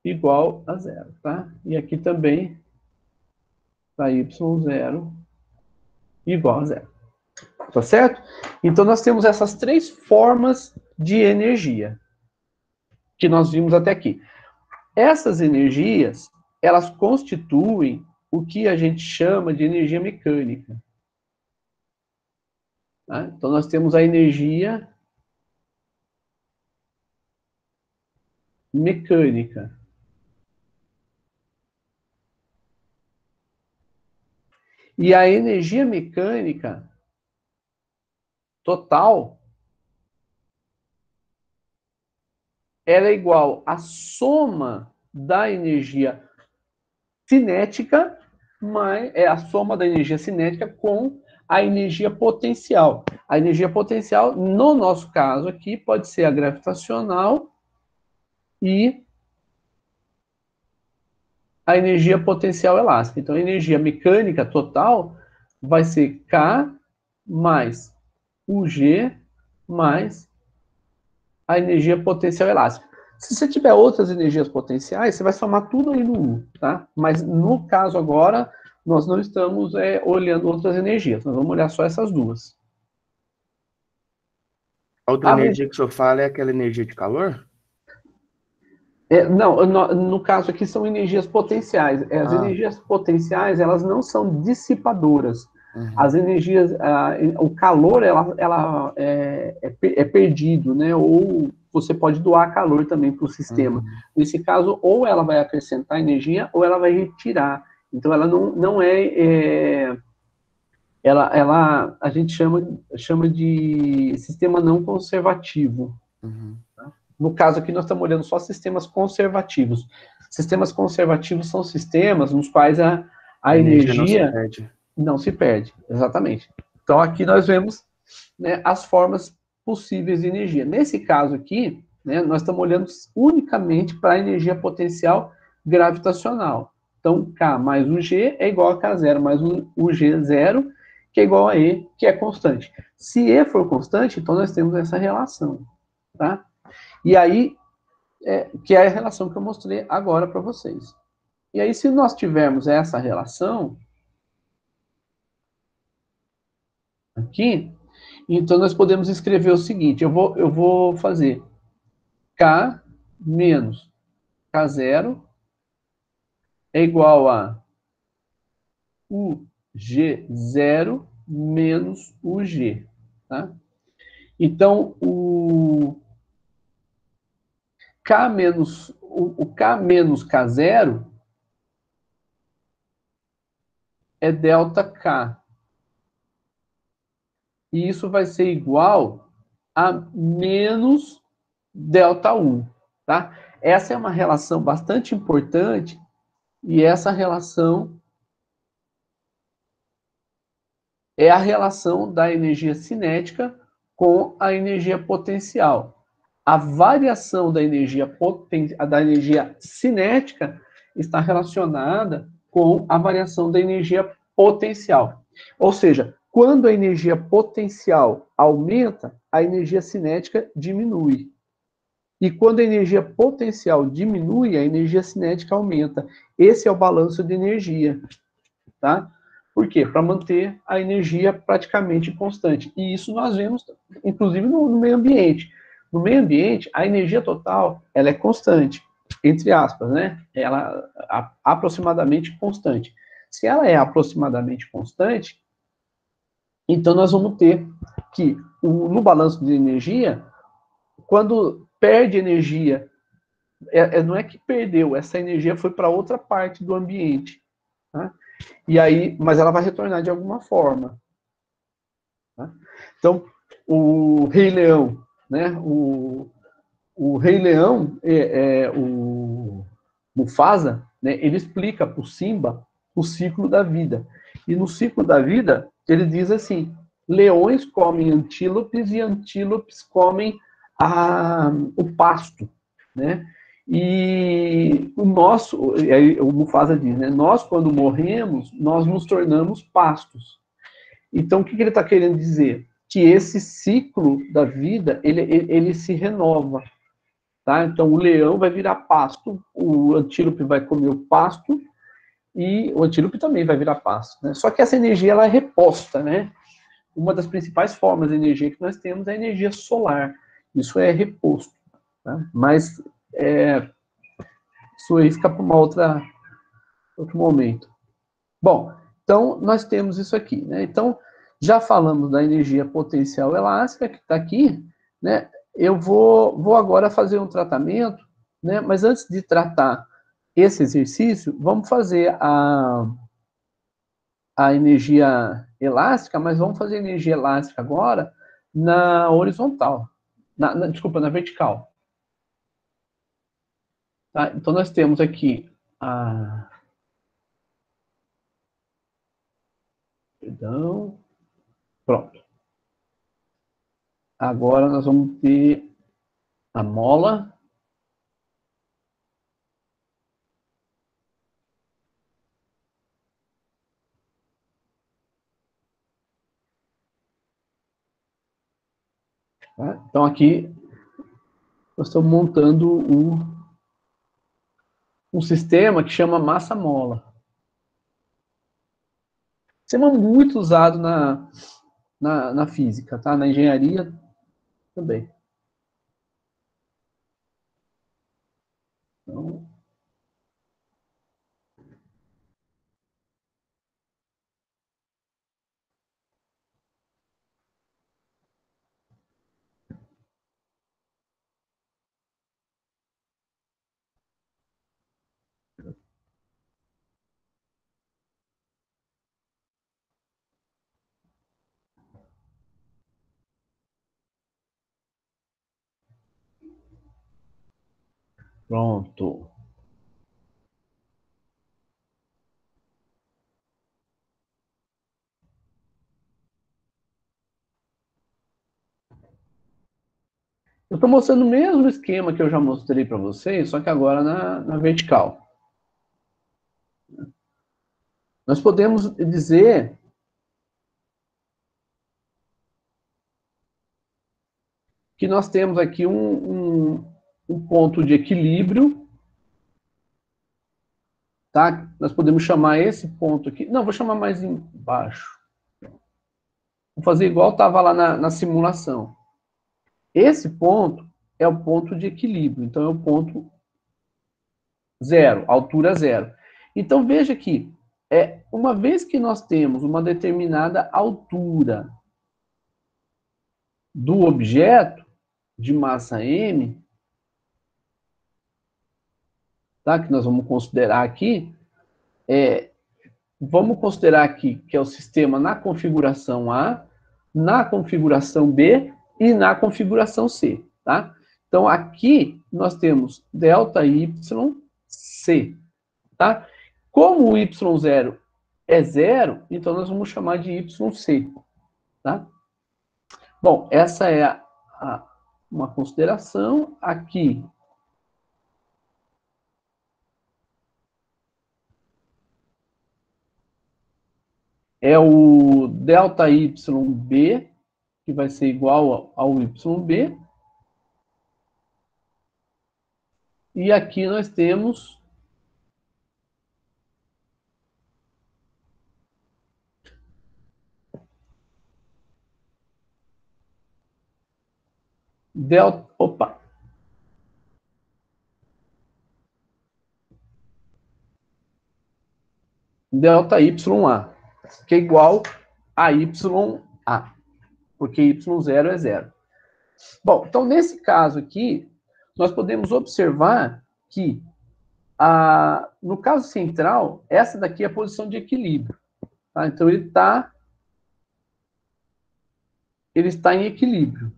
igual a 0, tá? E aqui também para y0 igual a 0. Tá certo? Então, nós temos essas três formas de energia que nós vimos até aqui. Essas energias, elas constituem o que a gente chama de energia mecânica. Tá? Então, nós temos a energia mecânica. E a energia mecânica total, ela é igual à soma da energia cinética, é a soma da energia cinética com a energia potencial. A energia potencial, no nosso caso aqui, pode ser a gravitacional e a energia potencial elástica. Então, a energia mecânica total vai ser K mais UG mais a energia potencial elástica. Se você tiver outras energias potenciais, você vai somar tudo aí no U, tá? Mas no caso agora, nós não estamos olhando outras energias, nós vamos olhar só essas duas. A outra energia que o senhor fala é aquela energia de calor? Não, no caso aqui são energias potenciais. As energias potenciais, elas não são dissipadoras. Uhum. As energias, o calor, ela é perdido, né? Ou você pode doar calor também para o sistema. Uhum. Nesse caso, ou ela vai acrescentar energia, ou ela vai retirar. Então, ela não é... a gente chama de sistema não conservativo. Uhum. No caso aqui, nós estamos olhando só sistemas conservativos. Sistemas conservativos são sistemas nos quais a energia não se perde. Exatamente. Então, aqui nós vemos, né, as formas possíveis de energia. Nesse caso aqui, né, nós estamos olhando unicamente para a energia potencial gravitacional. Então, K mais UG é igual a K0 mais UG0, que é igual a E, que é constante. Se E for constante, então nós temos essa relação, tá? E aí, que é a relação que eu mostrei agora para vocês. E aí, se nós tivermos essa relação aqui, então nós podemos escrever o seguinte, eu vou fazer K menos K0 é igual a UG0 menos UG, tá? Então, o K menos K0 é delta K. E isso vai ser igual a menos delta 1, tá? essa é uma relação bastante importante, e essa relação é a relação da energia cinética com a energia potencial. A variação da energia cinética está relacionada com a variação da energia potencial. Ou seja, quando a energia potencial aumenta, a energia cinética diminui. E quando a energia potencial diminui, a energia cinética aumenta. Esse é o balanço de energia, tá? Por quê? Para manter a energia praticamente constante. E isso nós vemos, inclusive, no meio ambiente. No meio ambiente, a energia total, ela é constante, entre aspas, né? Ela é aproximadamente constante. Se ela é aproximadamente constante, então nós vamos ter que, no balanço de energia, quando perde energia, não é que perdeu, essa energia foi para outra parte do ambiente, tá? E aí, mas ela vai retornar de alguma forma, tá? Então, o Rei Leão, né? O Rei Leão, o Mufasa, né? Ele explica para o Simba o ciclo da vida. E no ciclo da vida, ele diz assim: leões comem antílopes e antílopes comem o pasto, né? E o Mufasa diz, né? Nós, quando morremos, nós nos tornamos pastos. Então, o que ele está querendo dizer? Que esse ciclo da vida, ele se renova, tá? Então, o leão vai virar pasto, o antílope vai comer o pasto, e o antílope também vai virar pasto, né? Só que essa energia, ela é reposta, né? Uma das principais formas de energia que nós temos é a energia solar. Isso é reposto, tá? Mas isso aí fica para outro momento. Bom, então nós temos isso aqui, né? Então, já falamos da energia potencial elástica, que está aqui, né? Eu vou agora fazer um tratamento, né? Mas antes de tratar esse exercício, vamos fazer a energia elástica, mas vamos fazer a energia elástica agora na horizontal. Desculpa, na vertical. Tá? Então, nós temos aqui a... Perdão. Pronto. Agora nós vamos ter a mola. Tá? Então, aqui nós estamos montando um sistema que chama massa-mola. Sistema muito usado na física, tá? Na engenharia também. Então, pronto. Eu estou mostrando o mesmo esquema que eu já mostrei para vocês, só que agora na vertical. Nós podemos dizer que nós temos aqui um ponto de equilíbrio, tá? Nós podemos chamar esse ponto aqui... Não, vou chamar mais embaixo. Vou fazer igual estava lá na simulação. Esse ponto é o ponto de equilíbrio, então é o ponto zero, altura zero. Então, veja que, uma vez que nós temos uma determinada altura do objeto de massa m, tá, que nós vamos considerar aqui, vamos considerar aqui que é o sistema na configuração A, na configuração B e na configuração C, tá? Então, aqui nós temos ΔYC, tá? Como o Y0 é zero, então nós vamos chamar de YC, tá? Bom, essa é uma consideração. Aqui é o ΔYB, que vai ser igual ao YB. E aqui nós temos ΔYA, que é igual a YA, porque Y0 é zero. Bom, então nesse caso aqui, nós podemos observar que, no caso central, essa daqui é a posição de equilíbrio. Tá? Então ele está em equilíbrio.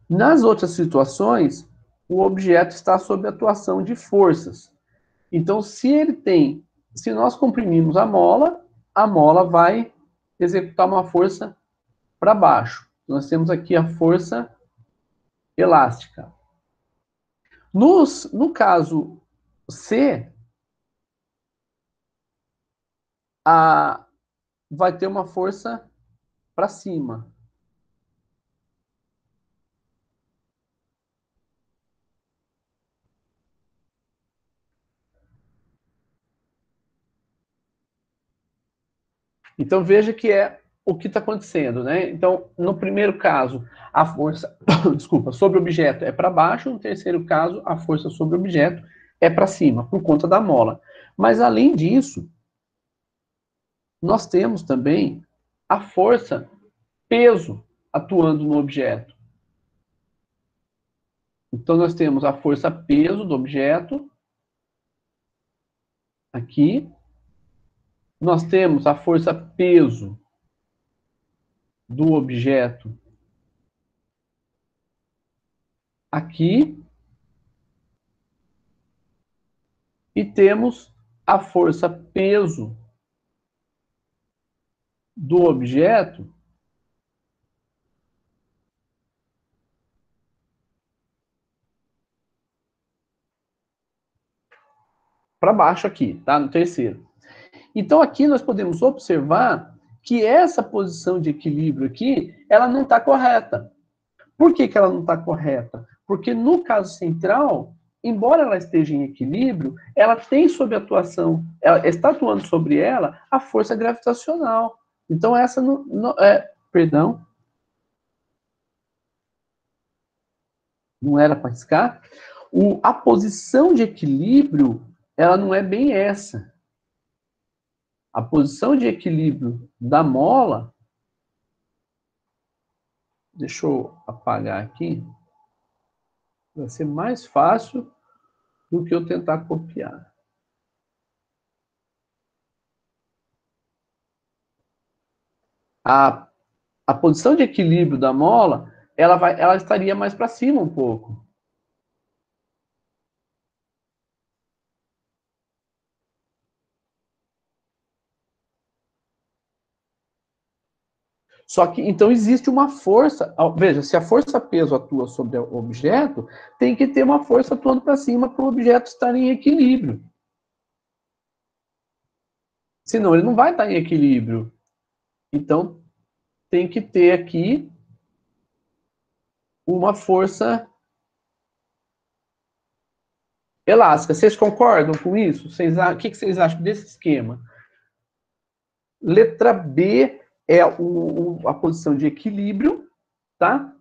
Nas outras situações, o objeto está sob atuação de forças. Então, se nós comprimirmos a mola vai executar uma força para baixo. Nós temos aqui a força elástica. No caso C, vai ter uma força para cima. Então, veja que é o que está acontecendo, né? Então, no primeiro caso, a força, desculpa, sobre o objeto é para baixo, no terceiro caso, a força sobre o objeto é para cima, por conta da mola. Mas, além disso, nós temos também a força peso atuando no objeto. Então, nós temos a força peso do objeto, aqui. Nós temos a força peso do objeto aqui. E temos a força peso do objeto para baixo aqui, tá? No terceiro. Então, aqui nós podemos observar que essa posição de equilíbrio aqui, ela não está correta. Por que ela não está correta? Porque no caso central, embora ela esteja em equilíbrio, ela tem sob atuação, ela está atuando sobre ela a força gravitacional. Então, essa perdão. Não era para riscar. A posição de equilíbrio, ela não é bem essa. A posição de equilíbrio da mola, deixa eu apagar aqui, vai ser mais fácil do que eu tentar copiar. A posição de equilíbrio da mola, ela estaria mais para cima um pouco. Só que, então, existe uma força. Veja, se a força peso atua sobre o objeto, tem que ter uma força atuando para cima para o objeto estar em equilíbrio. Senão, ele não vai estar em equilíbrio. Então, tem que ter aqui uma força elástica. Vocês concordam com isso? O que vocês acham desse esquema? Letra B é a posição de equilíbrio, tá?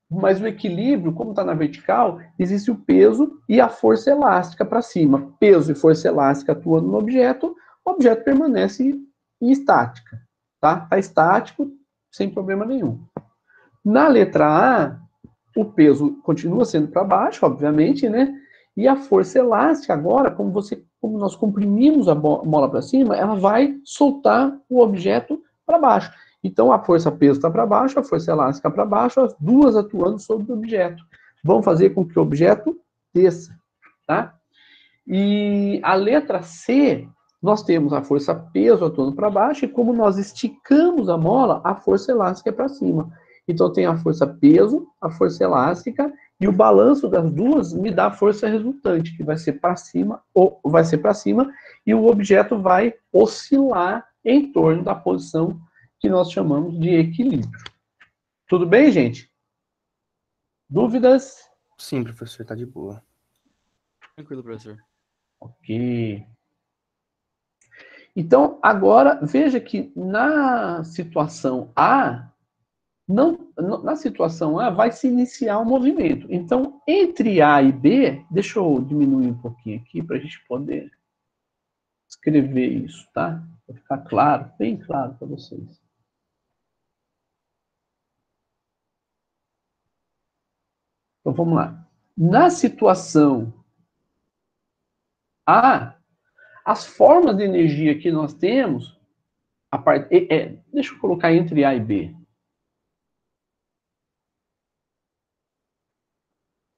Mas o equilíbrio, como está na vertical, existe o peso e a força elástica para cima. Peso e força elástica atuando no objeto, o objeto permanece em estática, tá? Está estático, sem problema nenhum. Na letra A, o peso continua sendo para baixo, obviamente, né? E a força elástica agora, como nós comprimimos a mola para cima, ela vai soltar o objeto para baixo. Então, a força peso está para baixo, a força elástica para baixo, as duas atuando sobre o objeto. Vão fazer com que o objeto desça, tá? E a letra C, nós temos a força peso atuando para baixo, e como nós esticamos a mola, a força elástica é para cima. Então, tem a força peso, a força elástica, e o balanço das duas me dá a força resultante, que vai ser para cima, ou vai ser para cima, e o objeto vai oscilar em torno da posição que nós chamamos de equilíbrio. Tudo bem, gente? Dúvidas? Sim, professor, tá de boa. Tranquilo, professor. Ok. Então, agora, veja que na situação A, na situação A, vai se iniciar um movimento. Então, entre A e B, deixa eu diminuir um pouquinho aqui para a gente poder escrever isso, tá? Para ficar claro, bem claro para vocês. Então, vamos lá. Na situação A, as formas de energia que nós temos, deixa eu colocar entre A e B.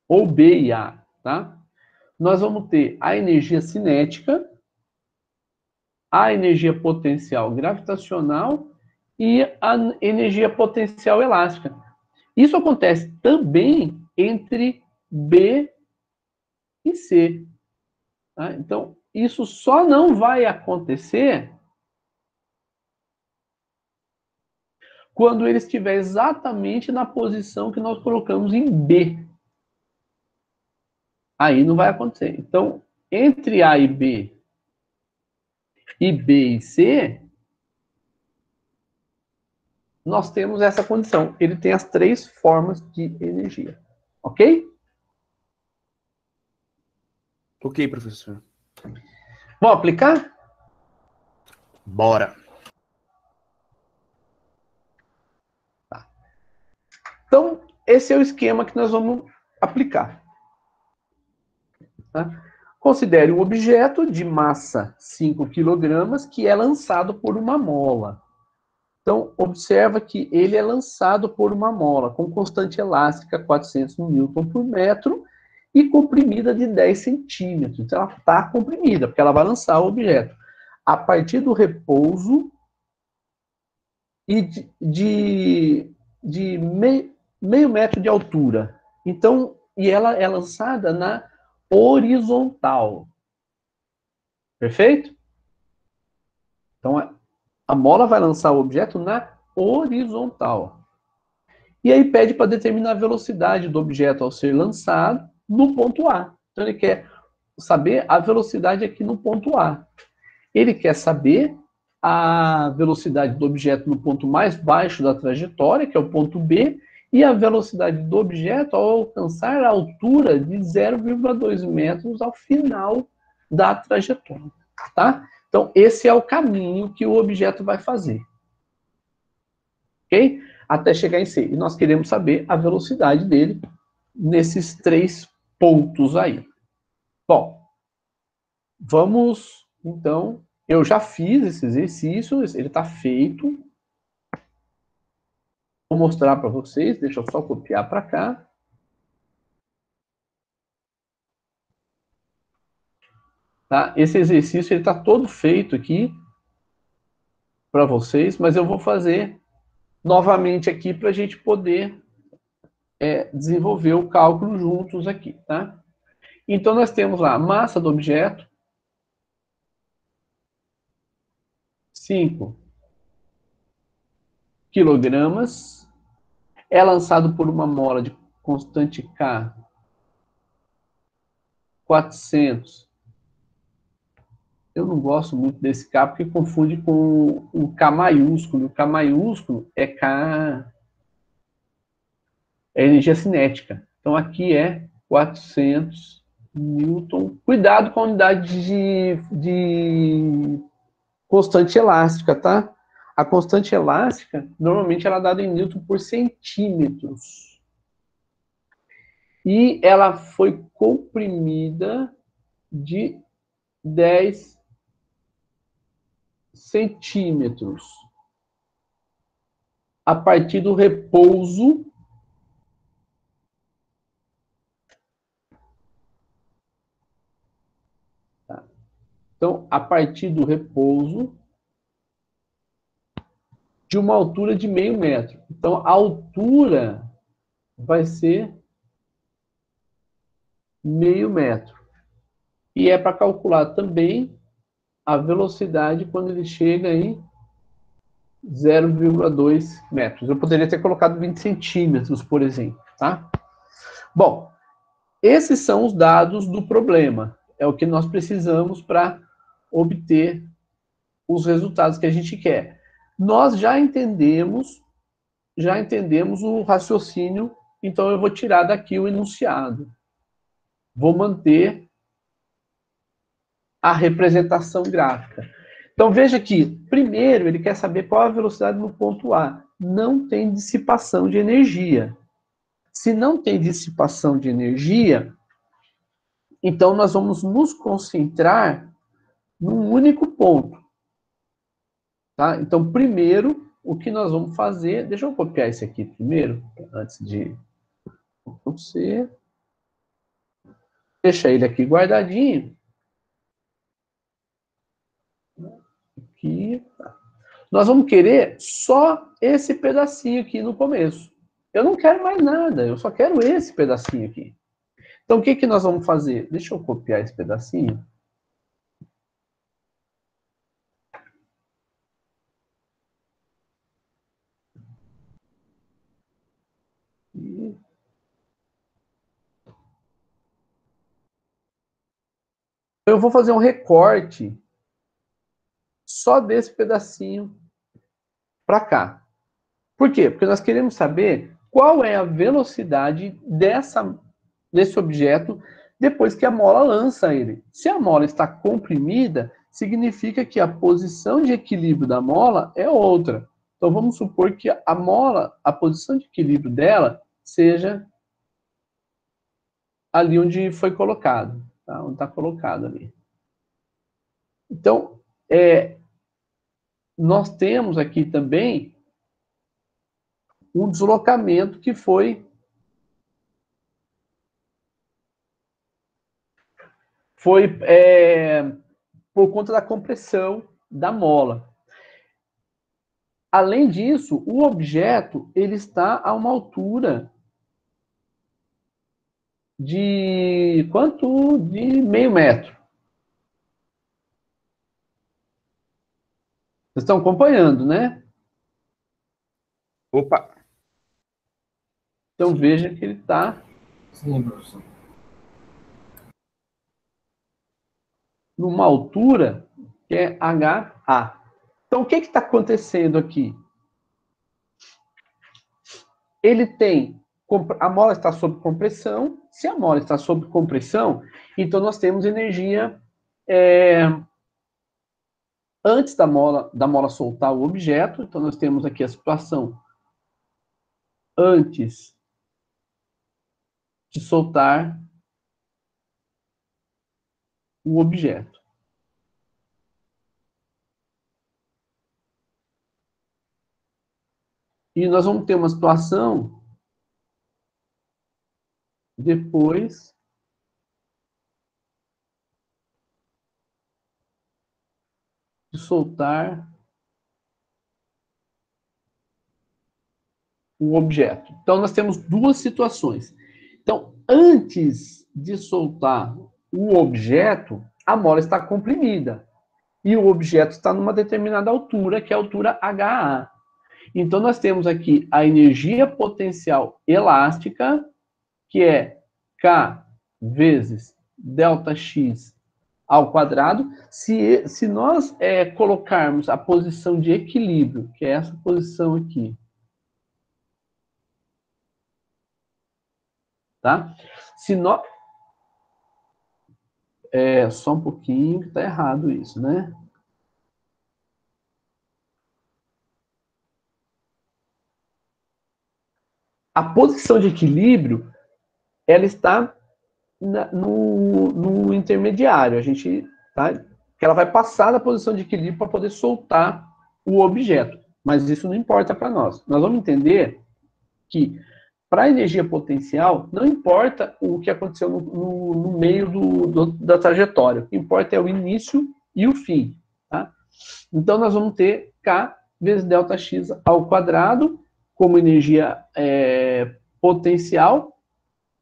Ou B e A, tá? Nós vamos ter a energia cinética, a energia potencial gravitacional e a energia potencial elástica. Isso acontece também entre B e C. Tá? Então, isso só não vai acontecer quando ele estiver exatamente na posição que nós colocamos em B. Aí não vai acontecer. Então, entre A e B e C, nós temos essa condição. Ele tem as três formas de energia. Ok? Ok, professor. Vamos aplicar? Bora. Então, esse é o esquema que nós vamos aplicar. Tá? Considere um objeto de massa 5 kg que é lançado por uma mola. Então, observa que ele é lançado por uma mola com constante elástica 400 Newton por metro e comprimida de 10 centímetros. Então, ela está comprimida, porque ela vai lançar o objeto. A partir do repouso e de meio metro de altura. Então, e ela é lançada na horizontal. Perfeito? Então, a mola vai lançar o objeto na horizontal. E aí pede para determinar a velocidade do objeto ao ser lançado no ponto A. Então, ele quer saber a velocidade aqui no ponto A. Ele quer saber a velocidade do objeto no ponto mais baixo da trajetória, que é o ponto B, e a velocidade do objeto ao alcançar a altura de 0,2 metros ao final da trajetória. Tá? Então, esse é o caminho que o objeto vai fazer. Ok? Até chegar em C. E nós queremos saber a velocidade dele nesses três pontos aí. Bom, vamos, então, eu já fiz esse exercício, ele está feito. Vou mostrar para vocês, deixa eu só copiar para cá. Tá? Esse exercício está todo feito aqui para vocês, mas eu vou fazer novamente aqui para a gente poder desenvolver o cálculo juntos aqui. Tá? Então, nós temos lá a massa do objeto, 5 quilogramas, é lançado por uma mola de constante K 400. Eu não gosto muito desse K porque confunde com o K maiúsculo. O K maiúsculo é K, é energia cinética. Então aqui é 400 Newton. Cuidado com a unidade de constante elástica, tá? A constante elástica, normalmente ela é dada em Newton por centímetros. E ela foi comprimida de 10 centímetros. a partir do repouso então, a partir do repouso de uma altura de meio metro. Então, a altura vai ser meio metro. E é para calcular também a velocidade quando ele chega em 0,2 metros. Eu poderia ter colocado 20 centímetros, por exemplo, tá? Bom, esses são os dados do problema. É o que nós precisamos para obter os resultados que a gente quer. Nós já entendemos o raciocínio, então eu vou tirar daqui o enunciado. Vou manter a representação gráfica. Então veja que, primeiro, ele quer saber qual a velocidade no ponto A. Não tem dissipação de energia. Se não tem dissipação de energia, então nós vamos nos concentrar num único ponto. Tá? Então, primeiro, o que nós vamos fazer... Deixa eu copiar esse aqui primeiro, antes de... Você... Deixa ele aqui guardadinho. Aqui. Nós vamos querer só esse pedacinho aqui no começo. Eu não quero mais nada, eu só quero esse pedacinho aqui. Então, o que, que nós vamos fazer? Deixa eu copiar esse pedacinho. Eu vou fazer um recorte só desse pedacinho para cá. Por quê? Porque nós queremos saber qual é a velocidade desse objeto depois que a mola lança ele. Se a mola está comprimida, significa que a posição de equilíbrio da mola é outra. Então vamos supor que a mola, a posição de equilíbrio dela seja ali onde foi colocado, tá? Onde está colocado ali. Então, nós temos aqui também um deslocamento que foi por conta da compressão da mola. Além disso, o objeto ele está a uma altura de quanto? De meio metro. Vocês estão acompanhando, né? Opa! Então veja que ele está Sim, professor. numa altura que é HA. Então o que está acontecendo aqui? Ele tem... A mola está sob compressão. Se a mola está sob compressão, então nós temos energia antes da mola soltar o objeto. Então nós temos aqui a situação antes de soltar o objeto. E nós vamos ter uma situação depois de soltar o objeto. Então, nós temos duas situações. Então, antes de soltar o objeto, a mola está comprimida. E o objeto está numa determinada altura, que é a altura HA. Então, nós temos aqui a energia potencial elástica, que é K vezes ΔX ao quadrado. Se nós colocarmos a posição de equilíbrio, que é essa posição aqui, tá? Se nós... só um pouquinho, que está errado isso, né? A posição de equilíbrio, ela está no intermediário. A gente, tá? Que ela vai passar da posição de equilíbrio para poder soltar o objeto. Mas isso não importa para nós. Nós vamos entender que para a energia potencial, não importa o que aconteceu no meio da trajetória. O que importa é o início e o fim. Tá? Então, nós vamos ter K vezes ΔX ao quadrado como energia potencial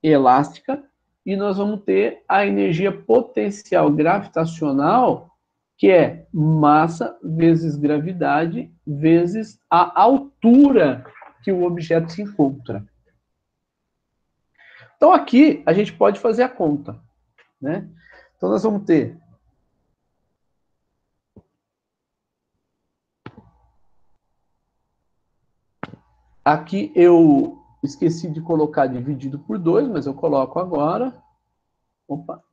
elástica, e nós vamos ter a energia potencial gravitacional, que é massa vezes gravidade vezes a altura que o objeto se encontra. Então, aqui, a gente pode fazer a conta, né? Então, nós vamos ter aqui eu esqueci de colocar dividido por 2, mas eu coloco agora. Opa.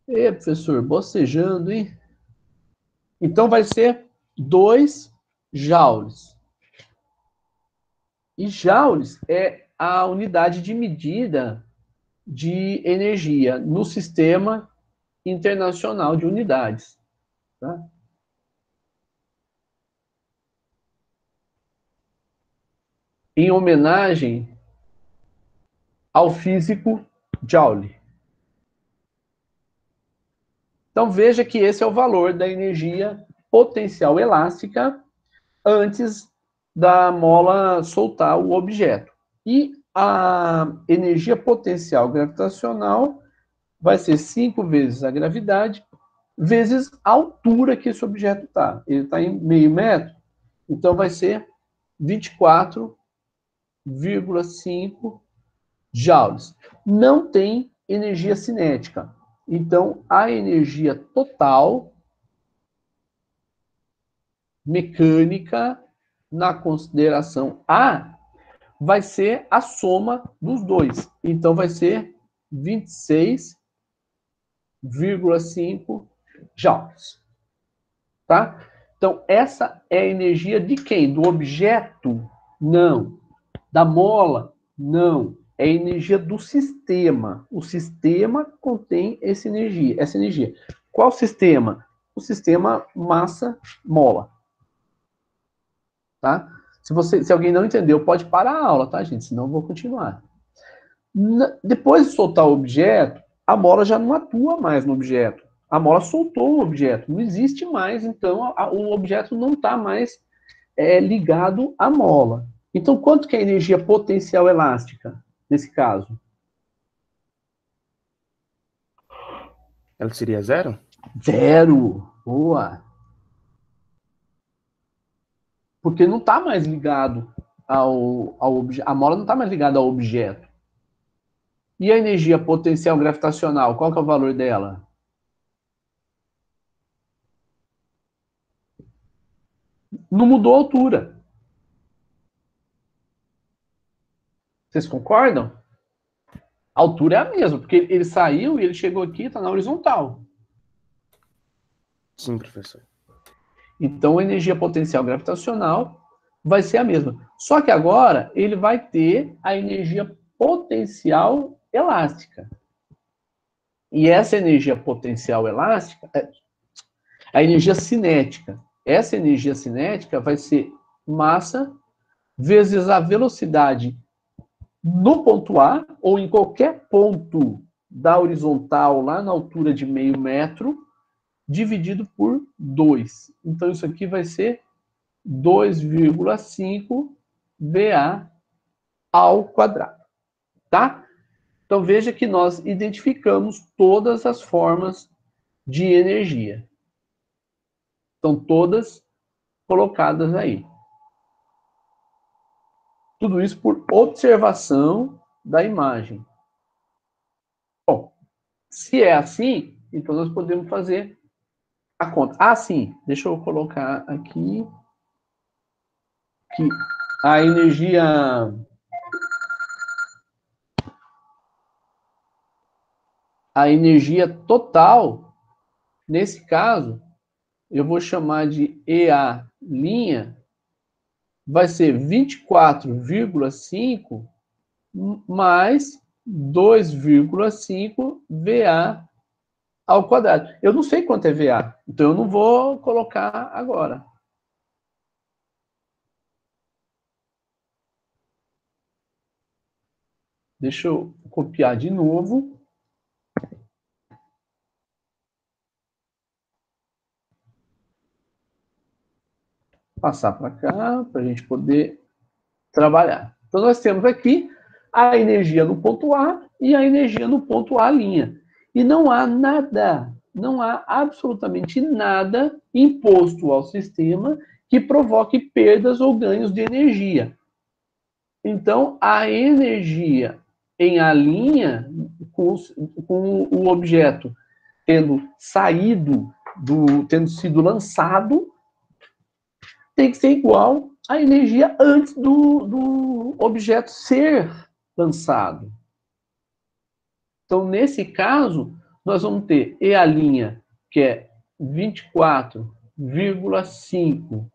Professor, bocejando, hein? Então, vai ser 2 joules. E joules é a unidade de medida de energia no sistema internacional de unidades. Tá? Em homenagem ao físico Joule. Então, veja que esse é o valor da energia potencial elástica antes da mola soltar o objeto. E a energia potencial gravitacional vai ser 5 vezes a gravidade, vezes a altura que esse objeto está. Ele está em meio metro, então vai ser 24,5 joules. Não tem energia cinética. Então, a energia total mecânica na consideração A vai ser a soma dos dois. Então, vai ser 26,5 joules. Tá? Então, essa é a energia de quem? Do objeto? Não. Da mola? Não. É a energia do sistema. O sistema contém essa energia. Qual sistema? O sistema massa-mola. Tá? Se alguém não entendeu, pode parar a aula, tá, gente? Senão eu vou continuar. Depois de soltar o objeto, a mola já não atua mais no objeto. A mola soltou o objeto. Não existe mais, então o objeto não está mais ligado à mola. Então, quanto que é a energia potencial elástica, nesse caso? Ela seria 0? 0. Boa. Porque não está mais ligado ao objeto. A mola não está mais ligada ao objeto. E a energia potencial gravitacional, qual que é o valor dela? Não mudou a altura. Vocês concordam? A altura é a mesma, porque ele saiu e ele chegou aqui, está na horizontal. Sim, professor. Então, a energia potencial gravitacional vai ser a mesma. Só que agora ele vai ter a energia potencial elástica. E essa energia potencial elástica é a energia cinética. Essa energia cinética vai ser massa vezes a velocidade no ponto A, ou em qualquer ponto da horizontal, lá na altura de meio metro, dividido por 2. Então, isso aqui vai ser 2,5 VA ao quadrado. Tá? Então, veja que nós identificamos todas as formas de energia. Estão todas colocadas aí. Tudo isso por observação da imagem. Bom, se é assim, então nós podemos fazer a conta. Ah, sim, deixa eu colocar aqui que a energia total, nesse caso, eu vou chamar de EA', vai ser 24,5 mais 2,5 VA ao quadrado. Eu não sei quanto é VA, então eu não vou colocar agora. Deixa eu copiar de novo. Passar para cá, para a gente poder trabalhar. Então, nós temos aqui a energia no ponto A e a energia no ponto A'. E não há nada, não há absolutamente nada imposto ao sistema que provoque perdas ou ganhos de energia. Então, a energia em A', com o objeto tendo saído, tendo sido lançado, tem que ser igual à energia antes do objeto ser lançado. Então, nesse caso, nós vamos ter E', que é 24,5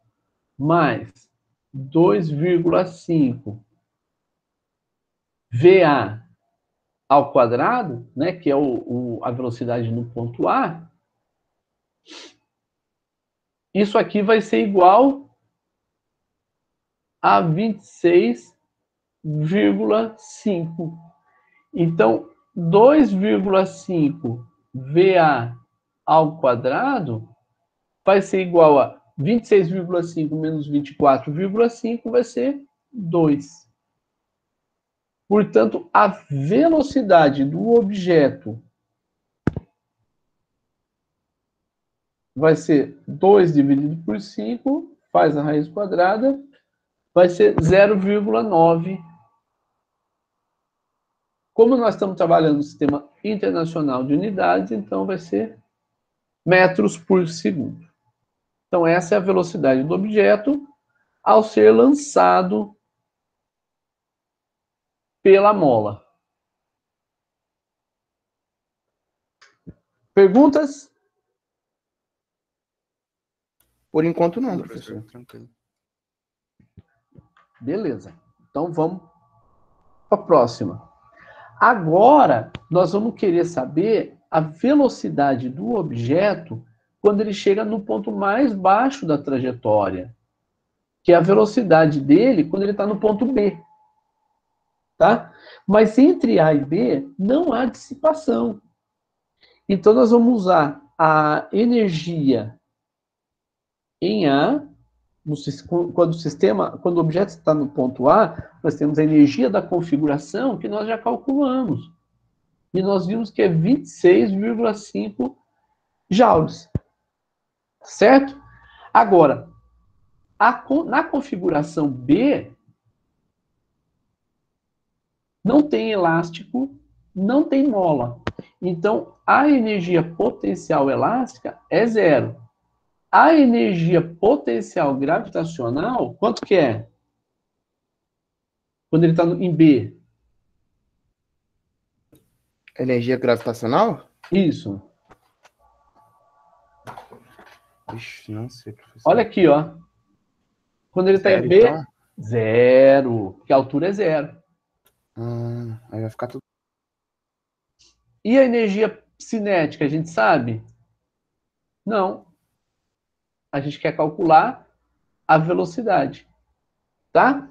mais 2,5 VA ao quadrado, né, que é a velocidade no ponto A. Isso aqui vai ser igual a 26,5. Então, 2,5 VA ao quadrado vai ser igual a 26,5 menos 24,5 vai ser 2. Portanto, a velocidade do objeto vai ser 2 dividido por 5, faz a raiz quadrada, vai ser 0,9. Como nós estamos trabalhando no sistema internacional de unidades, então vai ser metros por segundo. Então, essa é a velocidade do objeto ao ser lançado pela mola. Perguntas? Por enquanto, não, Tudo, professor. Tranquilo. Beleza. Então, vamos para a próxima. Agora, nós vamos querer saber a velocidade do objeto quando ele chega no ponto mais baixo da trajetória, que é a velocidade dele quando ele está no ponto B. Tá? Mas entre A e B não há dissipação. Então, nós vamos usar a energia em A, quando o objeto está no ponto A, nós temos a energia da configuração que nós já calculamos. E nós vimos que é 26,5 joules. Certo? Agora, na configuração B, não tem elástico, não tem mola. Então, a energia potencial elástica é 0. A energia potencial gravitacional, quanto que é? Quando ele está em B. Energia gravitacional? Isso. Ixi, não sei, professor. Olha aqui, ó. Quando ele está em B, então? 0. Porque a altura é 0. Aí vai ficar tudo. E a energia cinética, a gente sabe? Não. A gente quer calcular a velocidade. Tá?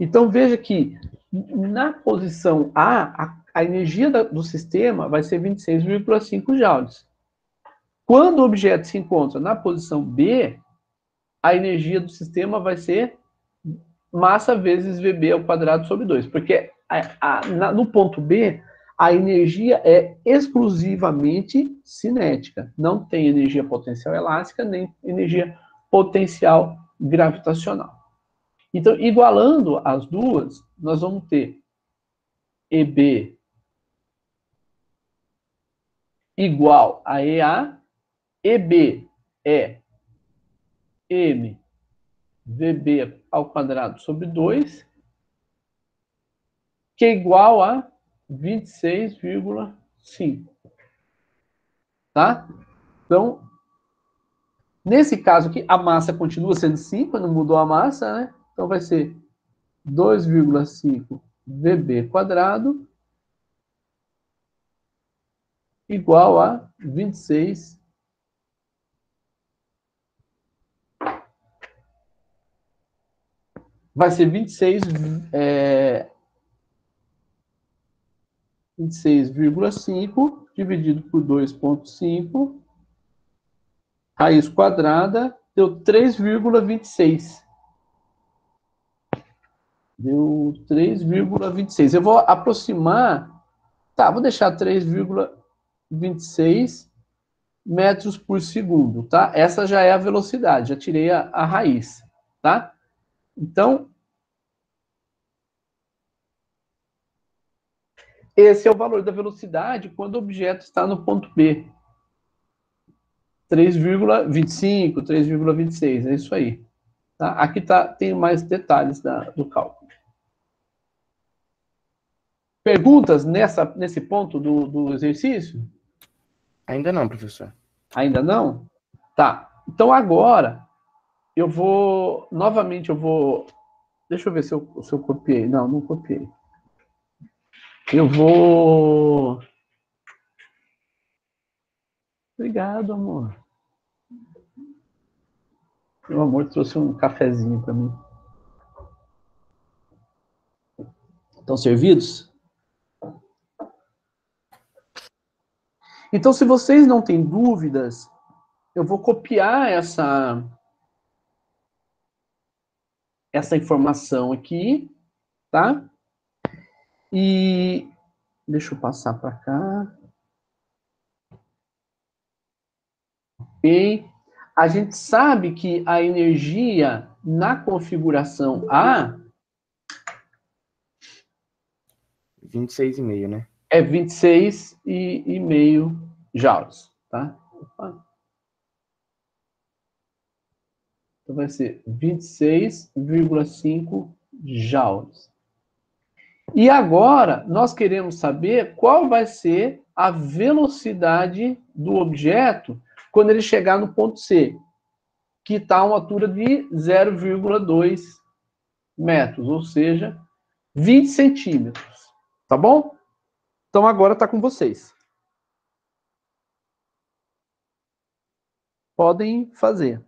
Então, veja que na posição A energia do sistema vai ser 26,5 joules. Quando o objeto se encontra na posição B, a energia do sistema vai ser massa vezes VB ao quadrado sobre 2. Porque no ponto B, a energia é exclusivamente cinética. Não tem energia potencial elástica, nem energia potencial gravitacional. Então, igualando as duas, nós vamos ter EB igual a EA. EB é M VB ao quadrado sobre 2, que é igual a 26,5. Tá? Então, nesse caso aqui, a massa continua sendo 5, não mudou a massa, né? Então vai ser 2,5 VB quadrado igual a 26. Vai ser 26,5 dividido por 2,5, raiz quadrada, deu 3,26. Deu 3,26. Eu vou aproximar, tá, vou deixar 3,26 metros por segundo, tá? Essa já é a velocidade, já tirei a raiz, tá? Então, esse é o valor da velocidade quando o objeto está no ponto B. 3,25, 3,26, é isso aí. Tá? Aqui tem mais detalhes do cálculo. Perguntas nesse ponto do exercício? Ainda não, professor. Ainda não? Tá. Então agora, novamente eu vou... Deixa eu ver se eu copiei. Não, não copiei. Eu vou... Obrigado, amor. Meu amor trouxe um cafezinho para mim. Estão servidos? Então, se vocês não têm dúvidas, eu vou copiar essa informação aqui, tá? E deixa eu passar para cá. Ok. A gente sabe que a energia na configuração A 26,5, né? é 26,5 joules, tá? Opa. Então vai ser 26,5 joules. E agora, nós queremos saber qual vai ser a velocidade do objeto quando ele chegar no ponto C, que está a uma altura de 0,2 metros, ou seja, 20 centímetros. Tá bom? Então agora está com vocês. Podem fazer.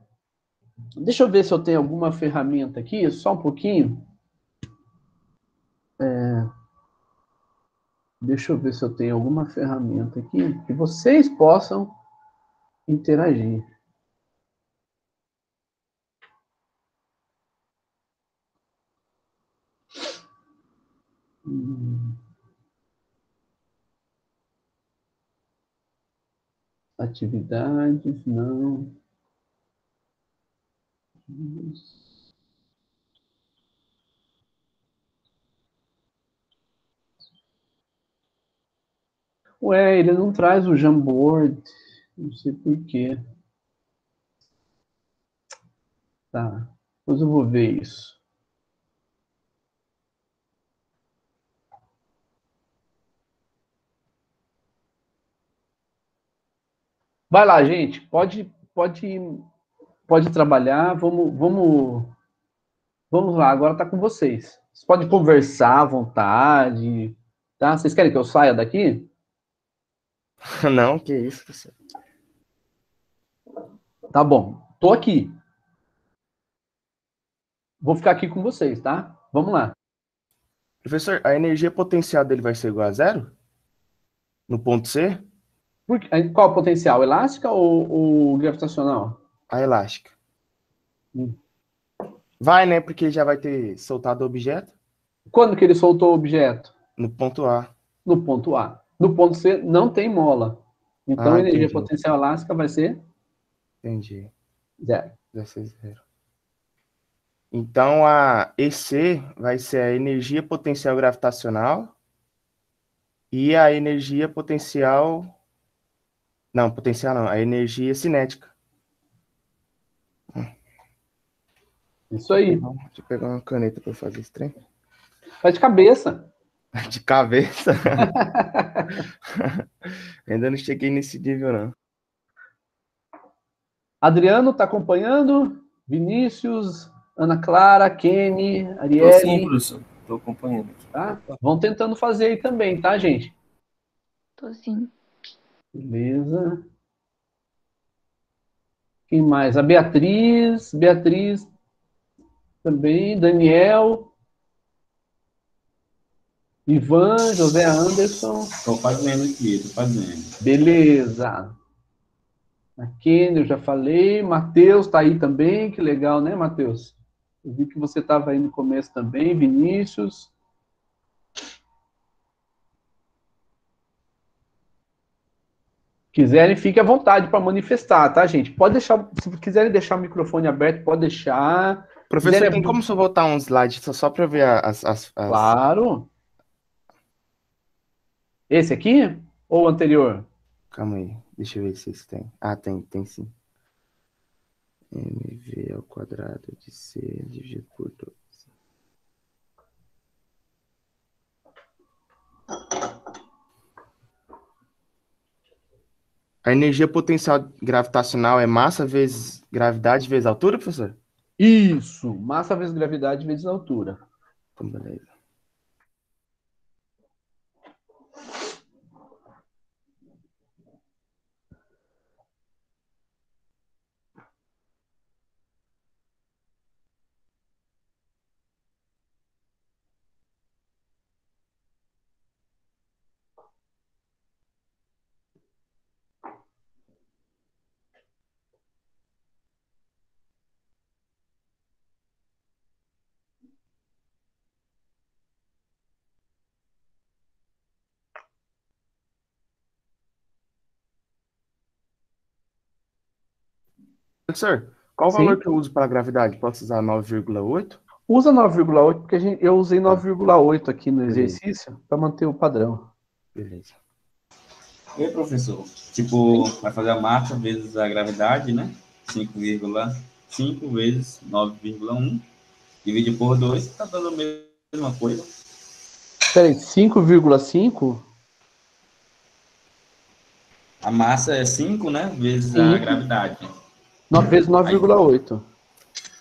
Deixa eu ver se eu tenho alguma ferramenta aqui, só um pouquinho. Deixa eu ver se eu tenho alguma ferramenta aqui que vocês possam interagir. Atividades, não. Ué, ele não traz o Jamboard. Não sei por quê. Tá. Depois eu vou ver isso. Vai lá, gente. Pode trabalhar. Vamos lá. Agora está com vocês. Vocês podem conversar à vontade. Tá? Vocês querem que eu saia daqui? Não, que isso, professor. Tá bom. Tô aqui. Vou ficar aqui com vocês, tá? Vamos lá. Professor, a energia potencial dele vai ser igual a zero? No ponto C? Qual o potencial? Elástica ou gravitacional? A elástica. Vai, né? Porque já vai ter soltado o objeto. Quando que ele soltou o objeto? No ponto A. No ponto A. No ponto C não tem mola. Então a energia Entendi. potencial elástica vai ser Entendi. zero. Vai ser zero. Então, a EC vai ser a energia potencial gravitacional e a energia potencial... Não, potencial não. A energia cinética. Isso aí. Deixa eu pegar uma caneta para fazer esse trem. Faz de cabeça. De cabeça? Ainda não cheguei nesse nível, não. Adriano, tá acompanhando? Vinícius, Ana Clara, Kenny, Tô Arielle. sim, professor. Tô acompanhando aqui. Tá? Vão tentando fazer aí também, tá, gente? Tô sim. Beleza. Quem mais? A Beatriz. Beatriz também. Daniel. Ivan, José Anderson. Estou fazendo aqui, estou fazendo. Beleza. A Kenny, eu já falei. Matheus está aí também. Que legal, né, Matheus? Eu vi que você estava aí no começo também. Vinícius. Quiserem, fique à vontade para manifestar, tá, gente? Pode deixar, se quiserem deixar o microfone aberto, pode deixar. Professor, Quiserem tem abrir- como só voltar um slide só para ver Claro. Esse aqui ou o anterior? Calma aí, deixa eu ver se isso tem. Ah, tem sim. MV ao quadrado de C dividido por 2. A energia potencial gravitacional é massa vezes gravidade vezes altura, professor? Isso. Massa vezes gravidade vezes altura. Então, beleza. Professor, qual o Sim. valor que eu uso para a gravidade? Posso usar 9,8? Usa 9,8, porque eu usei Tá. 9,8 aqui no Beleza. exercício para manter o padrão. Beleza. E professor? Tipo, vai fazer a massa vezes a gravidade, né? 5,5 vezes 9,1. Divide por 2, tá dando a mesma coisa. Peraí, 5,5? A massa é 5, né? Vezes a Sim. gravidade. Vezes 9,8.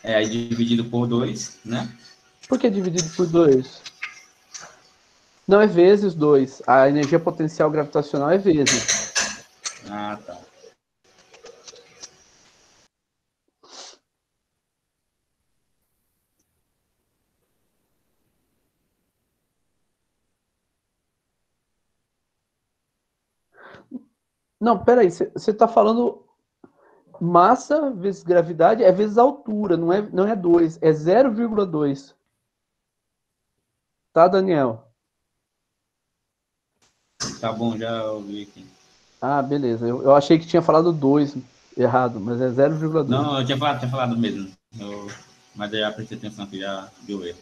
Aí dividido por 2, né? Por que dividido por 2? Não é vezes 2. A energia potencial gravitacional é vezes. Ah, tá. Não, peraí, você está falando massa vezes gravidade é vezes altura, não é 2, é 0,2. Tá, Daniel? Tá bom, já ouvi aqui. Ah, beleza. Eu achei que tinha falado 2 errado, mas é 0,2. Não, eu tinha falado mesmo. Mas eu já prestei atenção que já deu erro.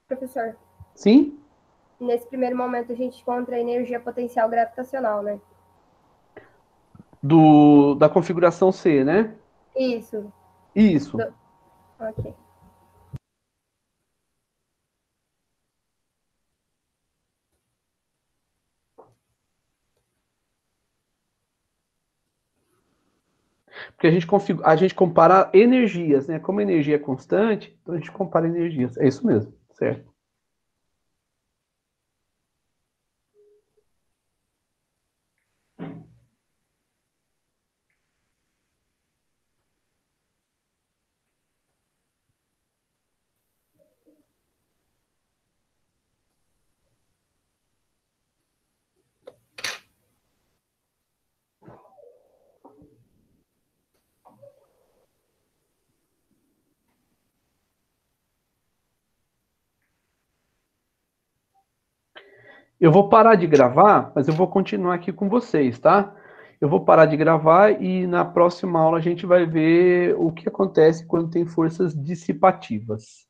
Professor, Sim? nesse primeiro momento a gente encontra a energia potencial gravitacional, né? Da configuração C, né? Isso. Isso. Ok. Porque a gente compara energias, né? Como a energia é constante, então a gente compara energias. É isso mesmo, certo? Eu vou parar de gravar, mas eu vou continuar aqui com vocês, tá? Eu vou parar de gravar e na próxima aula a gente vai ver o que acontece quando tem forças dissipativas.